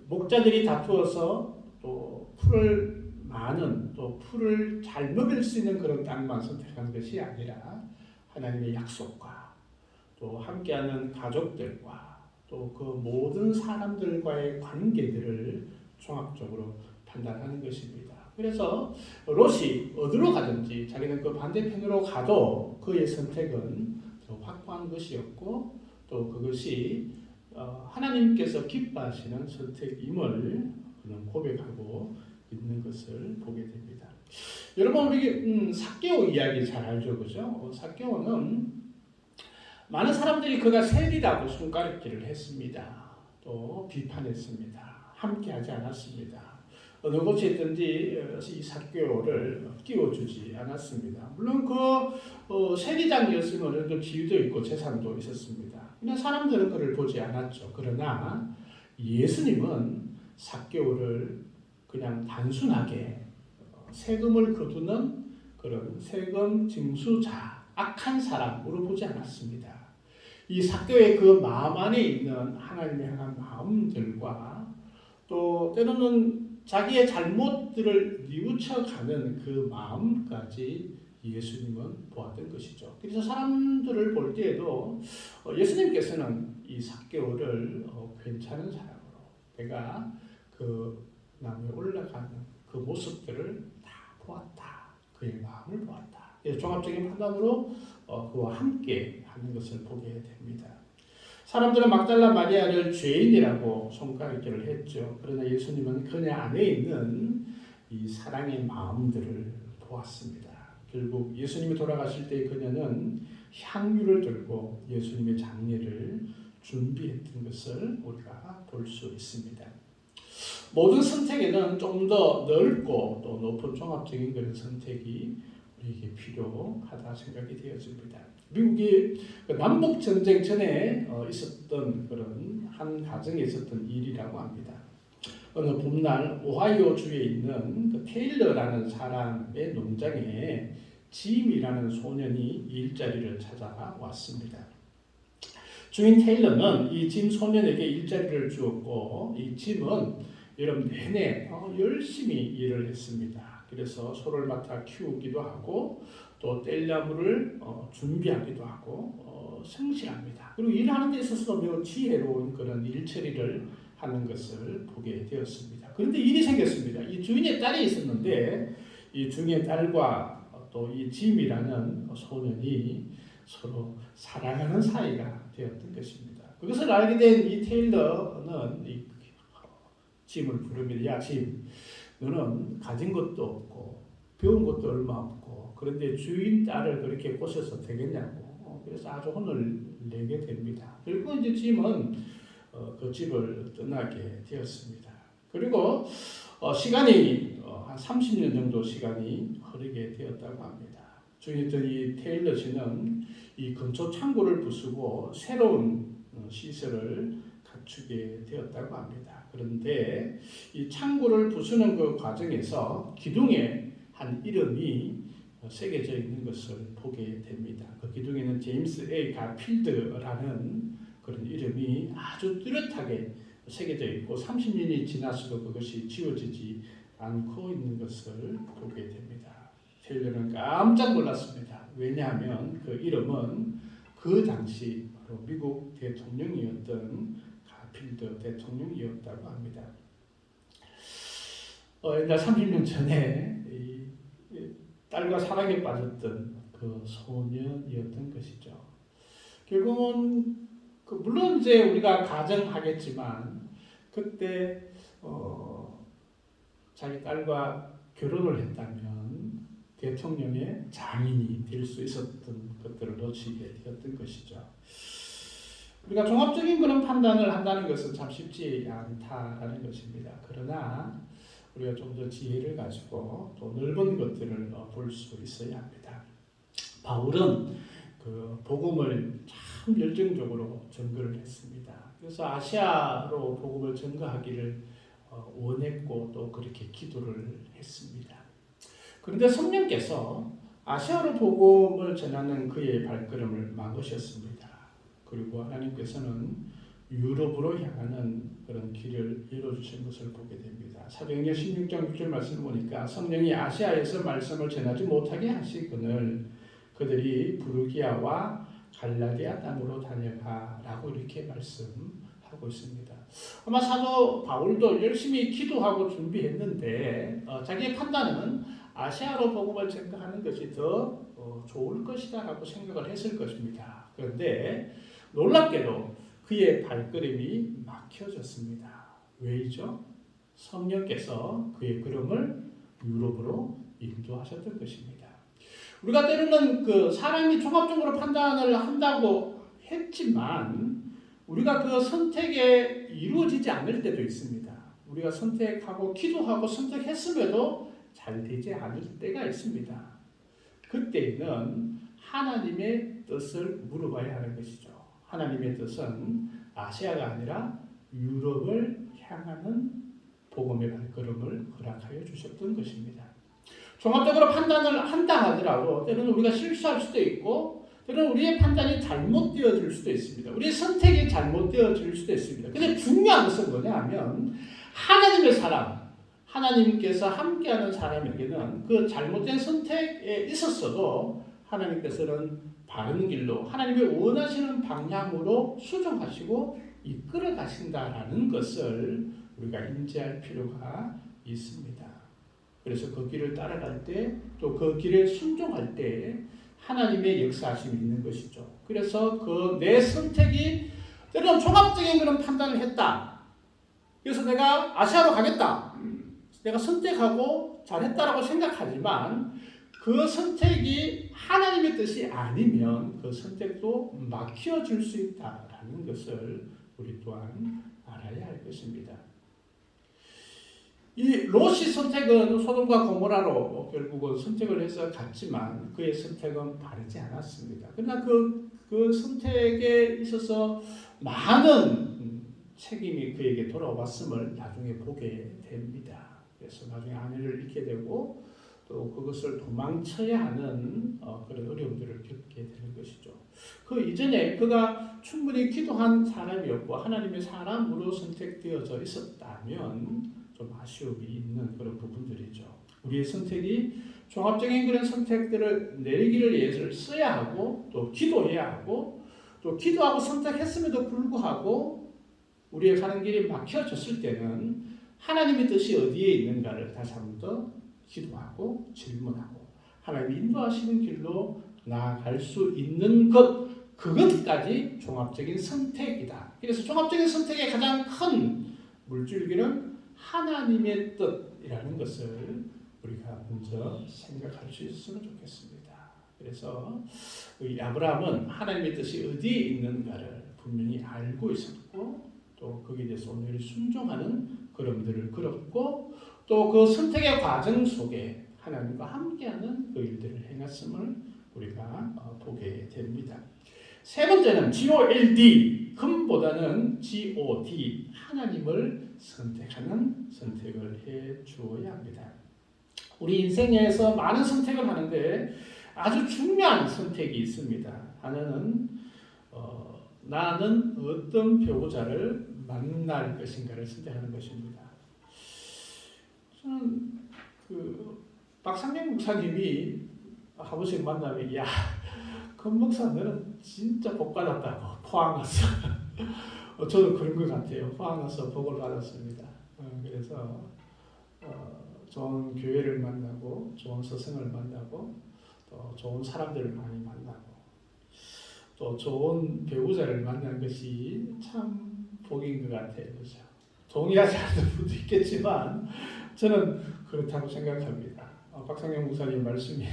목자들이 다투어서 또 풀을 많은 또 풀을 잘 먹일 수 있는 그런 땅만 선택한 것이 아니라 하나님의 약속과 또 함께하는 가족들과 또 그 모든 사람들과의 관계들을 종합적으로 판단하는 것입니다. 그래서 롯이 어디로 가든지 자기는 그 반대편으로 가도 그의 선택은 더 확고한 것이었고 또 그것이 하나님께서 기뻐하시는 선택임을 그는 고백하고 있는 것을 보게 됩니다. 여러분 우리 삭개오 이야기 잘 알죠, 그죠? 삭개오는 많은 사람들이 그가 세리라고 손가락질을 했습니다. 또 비판했습니다. 함께하지 않았습니다. 어느 곳에 있든지 이 삭개오를 끼워주지 않았습니다. 물론 그 세리장이었으면 어느 정도 지위도 있고 재산도 있었습니다. 그러나 사람들은 그를 보지 않았죠. 그러나 예수님은 삭개오를 그냥 단순하게 세금을 거두는 그런 세금 징수자, 악한 사람으로 보지 않았습니다. 이 삭개오의 그 마음 안에 있는 하나님을 향한 마음들과 또 때로는 자기의 잘못들을 뉘우쳐가는 그 마음까지 예수님은 보았던 것이죠. 그래서 사람들을 볼 때에도 예수님께서는 이 삭개오를 괜찮은 사람으로, 내가 그 나무에 올라가는 그 모습들을 다 보았다. 그의 마음을 보았다. 그래서 종합적인 판단으로 그와 함께 하는 것을 보게 됩니다. 사람들은 막달라 마리아를 죄인이라고 손가락질을 했죠. 그러나 예수님은 그녀 안에 있는 이 사랑의 마음들을 보았습니다. 결국 예수님이 돌아가실 때 그녀는 향유를 들고 예수님의 장례를 준비했던 것을 우리가 볼 수 있습니다. 모든 선택에는 좀 더 넓고 또 높은 종합적인 그런 선택이 우리에게 필요하다 생각이 되어집니다. 미국이 남북 전쟁 전에 있었던 그런 한 가정에 있었던 일이라고 합니다. 어느 봄날 오하이오 주에 있는 그 테일러라는 사람의 농장에 짐이라는 소년이 일자리를 찾아왔습니다. 주인 테일러는 이 짐 소년에게 일자리를 주었고 이 짐은 여름 내내 열심히 일을 했습니다. 그래서 소를 맡아 키우기도 하고 또 뗄나무를 준비하기도 하고 성실합니다. 그리고 일하는 데 있어서 매우 지혜로운 그런 일처리를 하는 것을 보게 되었습니다. 그런데 일이 생겼습니다. 이 주인의 딸이 있었는데 이 주인의 딸과 또 이 짐이라는 소년이 서로 사랑하는 사이가 되었던 것입니다. 그것을 알게 된 이 테일러는 이 짐을 부릅니다. 야, 짐, 너는 가진 것도 없고 배운 것도 얼마 없고 그런데 주인 딸을 그렇게 꼬셔서 되겠냐고. 그래서 아주 혼을 내게 됩니다. 그리고 이제 짐은 그 집을 떠나게 되었습니다. 그리고 시간이 한 30년 정도 시간이 흐르게 되었다고 합니다. 주인이었던 이 테일러 씨는 이 근처 창고를 부수고 새로운 시설을 갖추게 되었다고 합니다. 그런데 이 창고를 부수는 그 과정에서 기둥에 한 이름이 새겨져 있는 것을 보게 됩니다. 그 기둥에는 제임스 A. 가필드라는 그런 이름이 아주 뚜렷하게 새겨져 있고 30년이 지나서도 그것이 지워지지 않고 있는 것을 보게 됩니다. 테일러는 깜짝 놀랐습니다. 왜냐하면 그 이름은 그 당시 바로 미국 대통령이었던 가필드 대통령이었다고 합니다. 옛날 30년 전에 이 딸과 사랑에 빠졌던 그 소년이었던 것이죠. 결국은 물론 이제 우리가 가정하겠지만 그때 자기 딸과 결혼을 했다면 대통령의 장인이 될 수 있었던 것들을 놓치게 되었던 것이죠. 우리가 종합적인 그런 판단을 한다는 것은 참 쉽지 않다라는 것입니다. 그러나 우리가 좀 더 지혜를 가지고 또 넓은 것들을 볼 수 있어야 합니다. 바울은 그 복음을 참 열정적으로 전거를 했습니다. 그래서 아시아로 복음을 전거하기를 원했고 또 그렇게 기도를 했습니다. 그런데 성령께서 아시아로 복음을 전하는 그의 발걸음을 막으셨습니다. 그리고 하나님께서는 유럽으로 향하는 그런 길을 열어주신 것을 보게 됩니다. 사도행전 16장 6절 말씀을 보니까 성령이 아시아에서 말씀을 전하지 못하게 하시거늘 그들이 부르기아와 갈라디아 땅으로 다녀가라고 이렇게 말씀하고 있습니다. 아마 사도 바울도 열심히 기도하고 준비했는데 자기의 판단은 아시아로 복음을 전가하는 것이 더 좋을 것이다라고 생각을 했을 것입니다. 그런데 놀랍게도 그의 발걸음이 막혀졌습니다. 왜이죠? 성령께서 그의 걸음을 유럽으로 인도하셨던 것입니다. 우리가 때로는 그 사람이 종합적으로 판단을 한다고 했지만 우리가 그 선택에 이루어지지 않을 때도 있습니다. 우리가 선택하고 기도하고 선택했음에도 잘 되지 않을 때가 있습니다. 그때는 하나님의 뜻을 물어봐야 하는 것이죠. 하나님의 뜻은 아시아가 아니라 유럽을 향하는 복음의 발걸음을 허락하여 주셨던 것입니다. 종합적으로 판단을 한다 하더라도 때로는 우리가 실수할 수도 있고 때로는 우리의 판단이 잘못되어질 수도 있습니다. 우리의 선택이 잘못되어질 수도 있습니다. 근데 중요한 것은 뭐냐 하면 하나님의 사람, 하나님께서 함께하는 사람에게는 그 잘못된 선택에 있었어도 하나님께서는 바른 길로 하나님의 원하시는 방향으로 수정하시고 이끌어 가신다라는 것을 우리가 인지할 필요가 있습니다. 그래서 그 길을 따라갈 때 또 그 길에 순종할 때 하나님의 역사하심이 있는 것이죠. 그래서 그 내 선택이 때로는 종합적인 그런 판단을 했다. 그래서 내가 아시아로 가겠다. 내가 선택하고 잘했다라고 생각하지만 그 선택이 하나님의 뜻이 아니면 그 선택도 막혀질 수 있다라는 것을 우리 또한 알아야 할 것입니다. 이 롯이 선택은 소돔과 고모라로 결국은 선택을 해서 갔지만 그의 선택은 바르지 않았습니다. 그러나 그 선택에 있어서 많은 책임이 그에게 돌아왔음을 나중에 보게 됩니다. 그래서 나중에 아내를 잃게 되고 또 그것을 도망쳐야 하는 그런 어려움들을 겪게 되는 것이죠. 그 이전에 그가 충분히 기도한 사람이었고 하나님의 사람으로 선택되어져 있었다면 좀 아쉬움이 있는 그런 부분들이죠. 우리의 선택이 종합적인 그런 선택들을 내리기를 위해서 써야 하고 또 기도해야 하고 또 기도하고 선택했음에도 불구하고 우리의 가는 길이 막혀졌을 때는 하나님의 뜻이 어디에 있는가를 다시 한 번 더 기도하고 질문하고 하나님이 인도하시는 길로 나아갈 수 있는 그것까지 종합적인 선택이다. 그래서 종합적인 선택의 가장 큰 물줄기는 하나님의 뜻이라는 것을 우리가 먼저 생각할 수 있었으면 좋겠습니다. 그래서 이 아브라함은 하나님의 뜻이 어디에 있는가를 분명히 알고 있었고 또 거기에 대해서 온전히 순종하는 걸음들을 걸었고 또 그 선택의 과정 속에 하나님과 함께하는 그 일들을 행했음을 우리가 보게 됩니다. 세 번째는 GOLD, 금보다는 GOD, 하나님을 선택하는 선택을 해 주어야 합니다. 우리 인생에서 많은 선택을 하는데 아주 중요한 선택이 있습니다. 하나는 나는 어떤 배우자를 만날 것인가를 선택하는 것입니다. 저는 박상영 목사님이 한 번씩 만나면 야, 권 목사 너는 진짜 복 받았다고 포항 가서 저도 그런 것 같아요. 포항 가서 복을 받았습니다. 그래서 좋은 교회를 만나고 좋은 스승을 만나고 또 좋은 사람들을 많이 만나고 또 좋은 배우자를 만난 것이 참 복인 것 같아요. 그렇죠? 동의하지 않는 분도 있겠지만 저는 그렇다고 생각합니다. 박상영 목사님 말씀에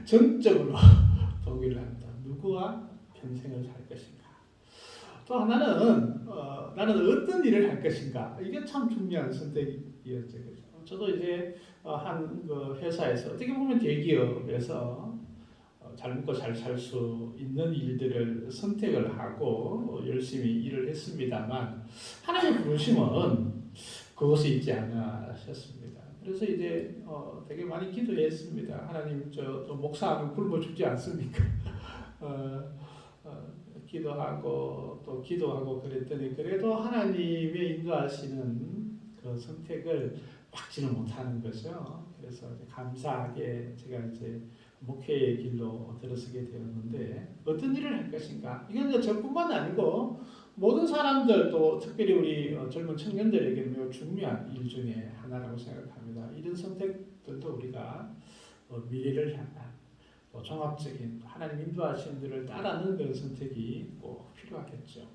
전적으로 동의를 합니다. 누구와 평생을 살 것인가. 또 하나는 나는 어떤 일을 할 것인가. 이게 참 중요한 선택이었죠. 저도 이제 한 회사에서 어떻게 보면 대기업에서 잘 먹고 잘 살 수 있는 일들을 선택을 하고 열심히 일을 했습니다만 하나님의 부르심은 그것이 있지 않으셨습니다. 그래서 이제 되게 많이 기도했습니다. 하나님 저 목사하면 굶어 죽지 않습니까? 기도하고 또 기도하고 그랬더니 그래도 하나님의 인도하시는 그 선택을 막지는 못하는 거죠. 그래서 감사하게 제가 이제 목회의 길로 들어서게 되었는데 어떤 일을 할 것인가? 이건 저뿐만 아니고 모든 사람들도 특별히 우리 젊은 청년들에게 매우 중요한 일 중에 하나라고 생각합니다. 이런 선택들도 우리가 미래를 향한 종합적인 하나님 인도하시는 들을 따르는 그런 선택이 꼭 필요하겠죠.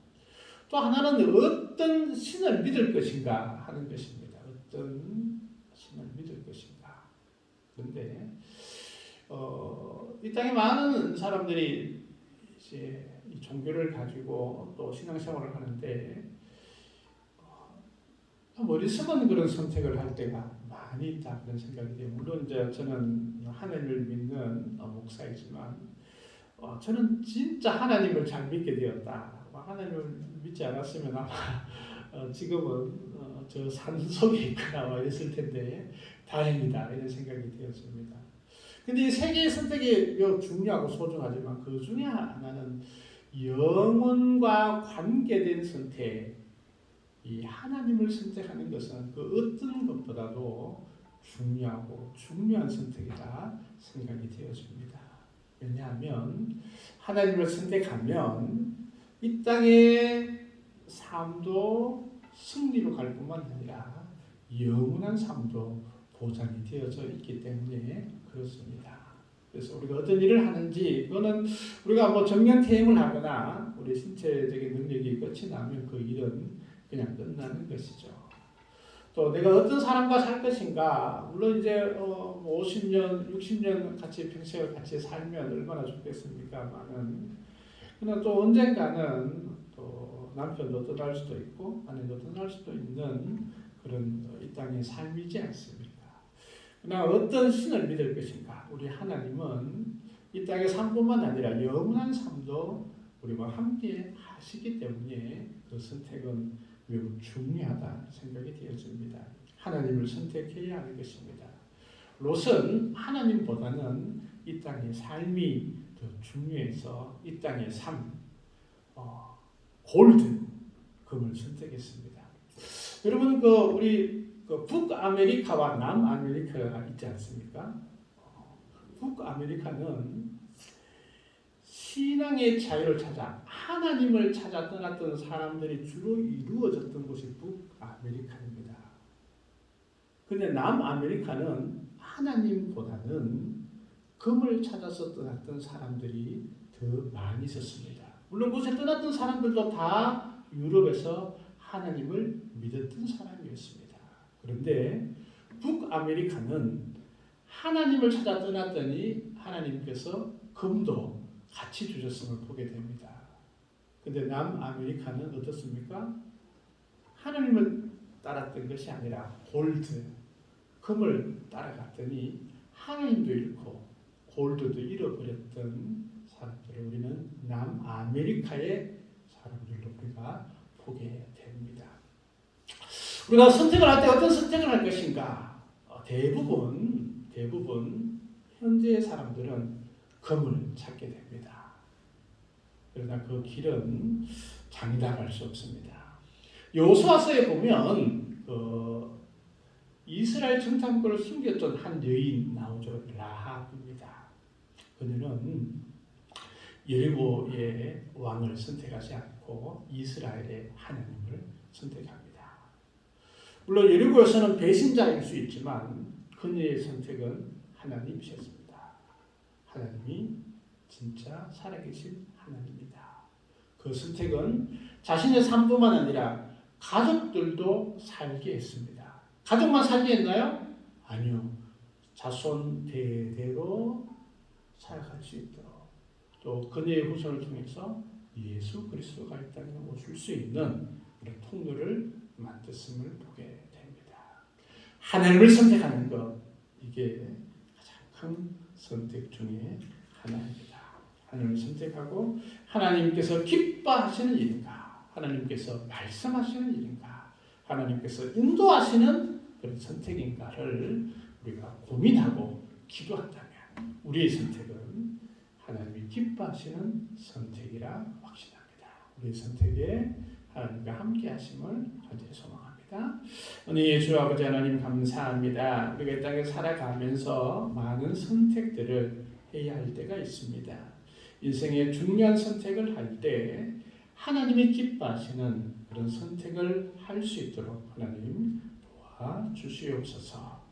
또 하나는 어떤 신을 믿을 것인가 하는 것입니다. 어떤 신을 믿을 것인가. 그런데 이 땅에 많은 사람들이 이제 이 종교를 가지고 또 신앙생활을 하는데 어리석은 그런 선택을 할 때가 많이 있다 그런 생각이 돼요. 물론 이제 저는 하나님을 믿는 목사이지만 저는 진짜 하나님을 잘 믿게 되었다. 하나님을 믿지 않았으면 아마 지금은 저 산 속에 있거나 와 있을 텐데 다행이다 이런 생각이 되었습니다. 근데 이 세 개의 선택이 중요하고 소중하지만 그 중에 하나는 영혼과 관계된 선택, 이 하나님을 선택하는 것은 그 어떤 것보다도 중요하고 중요한 선택이다 생각이 되어집니다. 왜냐하면 하나님을 선택하면 이 땅의 삶도 승리로 갈 뿐만 아니라 영원한 삶도 보장이 되어져 있기 때문에 그렇습니다. 그래서 우리가 어떤 일을 하는지 그거는 우리가 뭐 정년퇴임을 하거나 우리 신체적인 능력이 끝이 나면 그 일은 그냥 끝나는 것이죠. 또 내가 어떤 사람과 살 것인가, 물론 이제 50년, 60년 같이 평생을 같이 살면 얼마나 좋겠습니까만은, 그러나 또 언젠가는 또 남편도 떠날 수도 있고 아내도 떠날 수도 있는 그런 이 땅의 삶이지 않습니까? 그러나 어떤 신을 믿을 것인가? 우리 하나님은 이 땅의 삶뿐만 아니라 영원한 삶도 우리와 함께 하시기 때문에 그 선택은 매우 중요하다 생각이 되어집니다. 하나님을 선택해야 하는 것입니다. 롯은 하나님보다는 이 땅의 삶이 더 중요해서 이 땅의 삶, 골드, 금을 선택했습니다. 여러분 우리 북아메리카와 남아메리카가 있지 않습니까? 북아메리카는 신앙의 자유를 찾아 하나님을 찾아 떠났던 사람들이 주로 이루어졌던 곳이 북아메리카입니다. 그런데 남아메리카는 하나님보다는 금을 찾아서 떠났던 사람들이 더 많이 있었습니다. 물론 그곳에 떠났던 사람들도 다 유럽에서 하나님을 믿었던 사람이었습니다. 그런데 북아메리카는 하나님을 찾아 떠났더니 하나님께서 금도 같이 주셨음을 보게 됩니다. 그런데 남아메리카는 어떻습니까? 하나님을 따랐던 것이 아니라 골드, 금을 따라갔더니 하나님도 잃고 골드도 잃어버렸던 사람들을 우리는 남아메리카의 사람들로 우리가 보게 됩니다. 우리가 선택을 할 때 어떤 선택을 할 것인가? 대부분 현재의 사람들은 금을 찾게 됩니다. 그러나 그 길은 장담할 수 없습니다. 여호수아서에 보면 이스라엘 정탐꾼을 숨겼던 한 여인 나오죠. 라합입니다. 그녀는 여리고의 왕을 선택하지 않고 이스라엘의 하나님을 선택합니다. 물론 여리고에서는 배신자일 수 있지만 그녀의 선택은 하나님이셨습니다. 하나님이 진짜 살아계신 하나님이다. 그 선택은 자신의 삶뿐만 아니라 가족들도 살게 했습니다. 가족만 살게 했나요? 아니요. 자손 대대로 살아갈 수 있도록 또 그녀의 후손을 통해서 예수 그리스도가 이 땅에 오실 수 있는 그런 통로를 만들었음을 보게 됩니다. 하나님을 선택하는 것, 이게 가장 큰 선택 중에 하나입니다. 하나님을 선택하고 하나님께서 기뻐하시는 일인가, 하나님께서 말씀하시는 일인가, 하나님께서 인도하시는 그런 선택인가를 우리가 고민하고 기도한다면 우리의 선택은 하나님이 기뻐하시는 선택이라 확신합니다. 우리의 선택에 하나님과 함께 하심을 간절히 소망합니다. 오늘 주 아버지 하나님 감사합니다. 우리가 이 땅에 살아가면서 많은 선택들을 해야 할 때가 있습니다. 인생의 중요한 선택을 할 때 하나님이 기뻐하시는 그런 선택을 할 수 있도록 하나님 도와주시옵소서.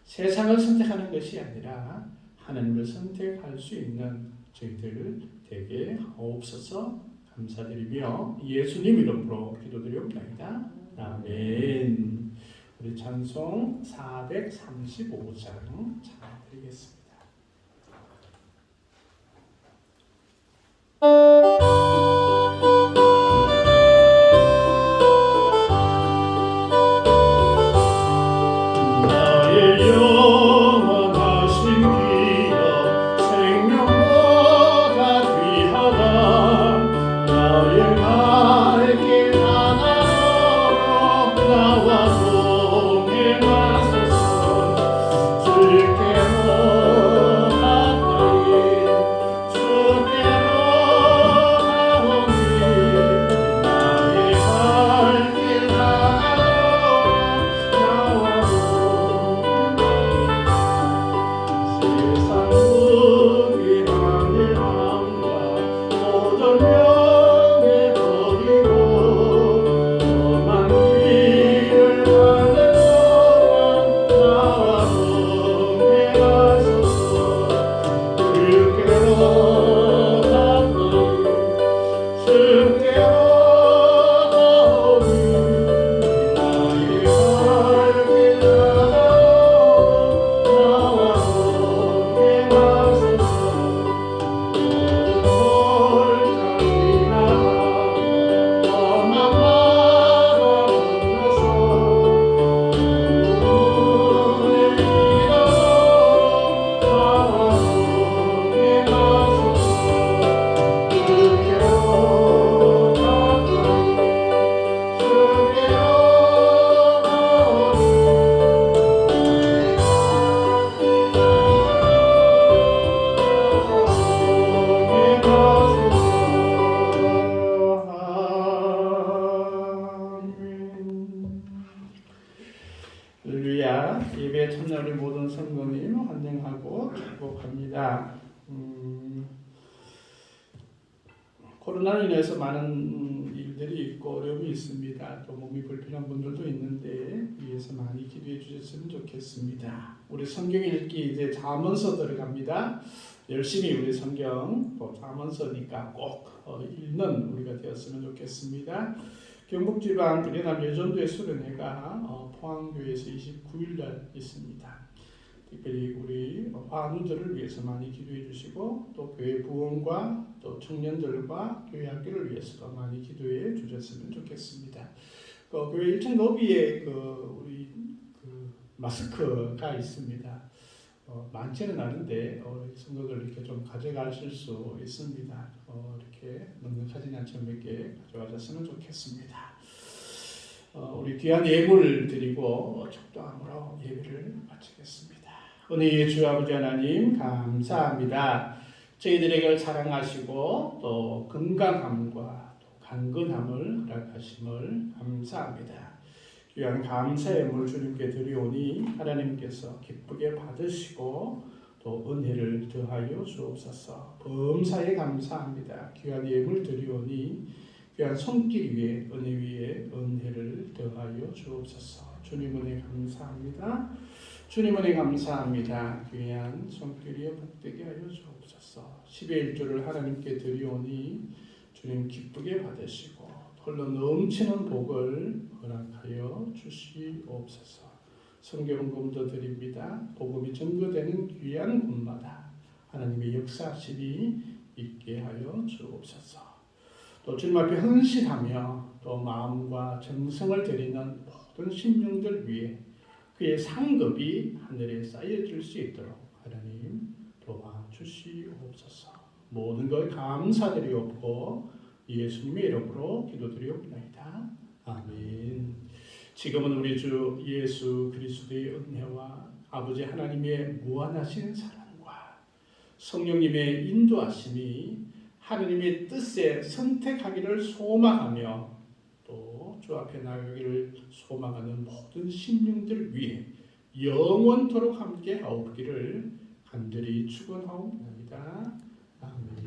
세상을 선택하는 것이 아니라 하나님을 선택할 수 있는 저희들 되게 하옵소서. 감사드리며 예수님 이름으로 기도드리옵나이다. 아멘. 우리 찬송 435장 찬양드리겠습니다. 예배에 참여하는 우리 모든 성도님 환영하고 축복합니다. 코로나로 인해서 많은 일들이 있고 어려움이 있습니다. 또 몸이 불편한 분들도 있는데 위해서 많이 기도해 주셨으면 좋겠습니다. 우리 성경 읽기 이제 잠언서 들어갑니다. 열심히 우리 성경 또 잠언서니까 꼭 읽는 우리가 되었으면 좋겠습니다. 경북지방 그레남 여전도의 수련회가 포항교회에서 29일 날 있습니다. 특별히 우리 환우들을 위해서 많이 기도해 주시고 또 교회 부원과 또 청년들과 교회 학교를 위해서도 많이 기도해 주셨으면 좋겠습니다. 교회 1층 로비에 우리 마스크가 있습니다. 많지는 않은데 성도들 이렇게 좀 가져가실 수 있습니다. 이렇게 넉넉하지 않지만 몇 개 가져가셨으면 좋겠습니다. 우리 귀한 예물을 드리고 적당함으로 예배를 마치겠습니다. 은혜의 주 아버지 하나님 감사합니다. 저희들에게 사랑하시고 또 건강함과 또 강건함을 허락하심을 감사합니다. 귀한 감사의 물 주님께 드리오니 하나님께서 기쁘게 받으시고 또 은혜를 더하여 주옵소서. 범사에 감사합니다. 귀한 예물 드리오니 귀한 손길 위에 은혜 위에 은혜를 더하여 주옵소서. 주님 은혜 감사합니다. 주님 은혜 감사합니다. 귀한 손길 위에 복되게 하여 주옵소서. 10의 1조를 하나님께 드리오니 주님 기쁘게 받으시고 홀로 넘치는 복을 허락하여 주시옵소서. 성경금도 드립니다. 복음이 증거되는 귀한 곳마다 하나님의 역사심이 있게 하여 주옵소서. 또 주님 앞에 헌신하며 또 마음과 정성을 드리는 모든 심령들 위해 그의 상급이 하늘에 쌓여질 수 있도록 하나님 도와주시옵소서. 모든 것 감사드리옵고 예수님의 이름으로 기도드리옵나이다. 아멘. 지금은 우리 주 예수 그리스도의 은혜와 아버지 하나님의 무한하신 사랑과 성령님의 인도하심이 하나님의 뜻에 선택하기를 소망하며 또 주 앞에 나가기를 소망하는 모든 심령들 위해 영원토록 함께 하옵기를 간절히 축원하옵나이다. 아멘.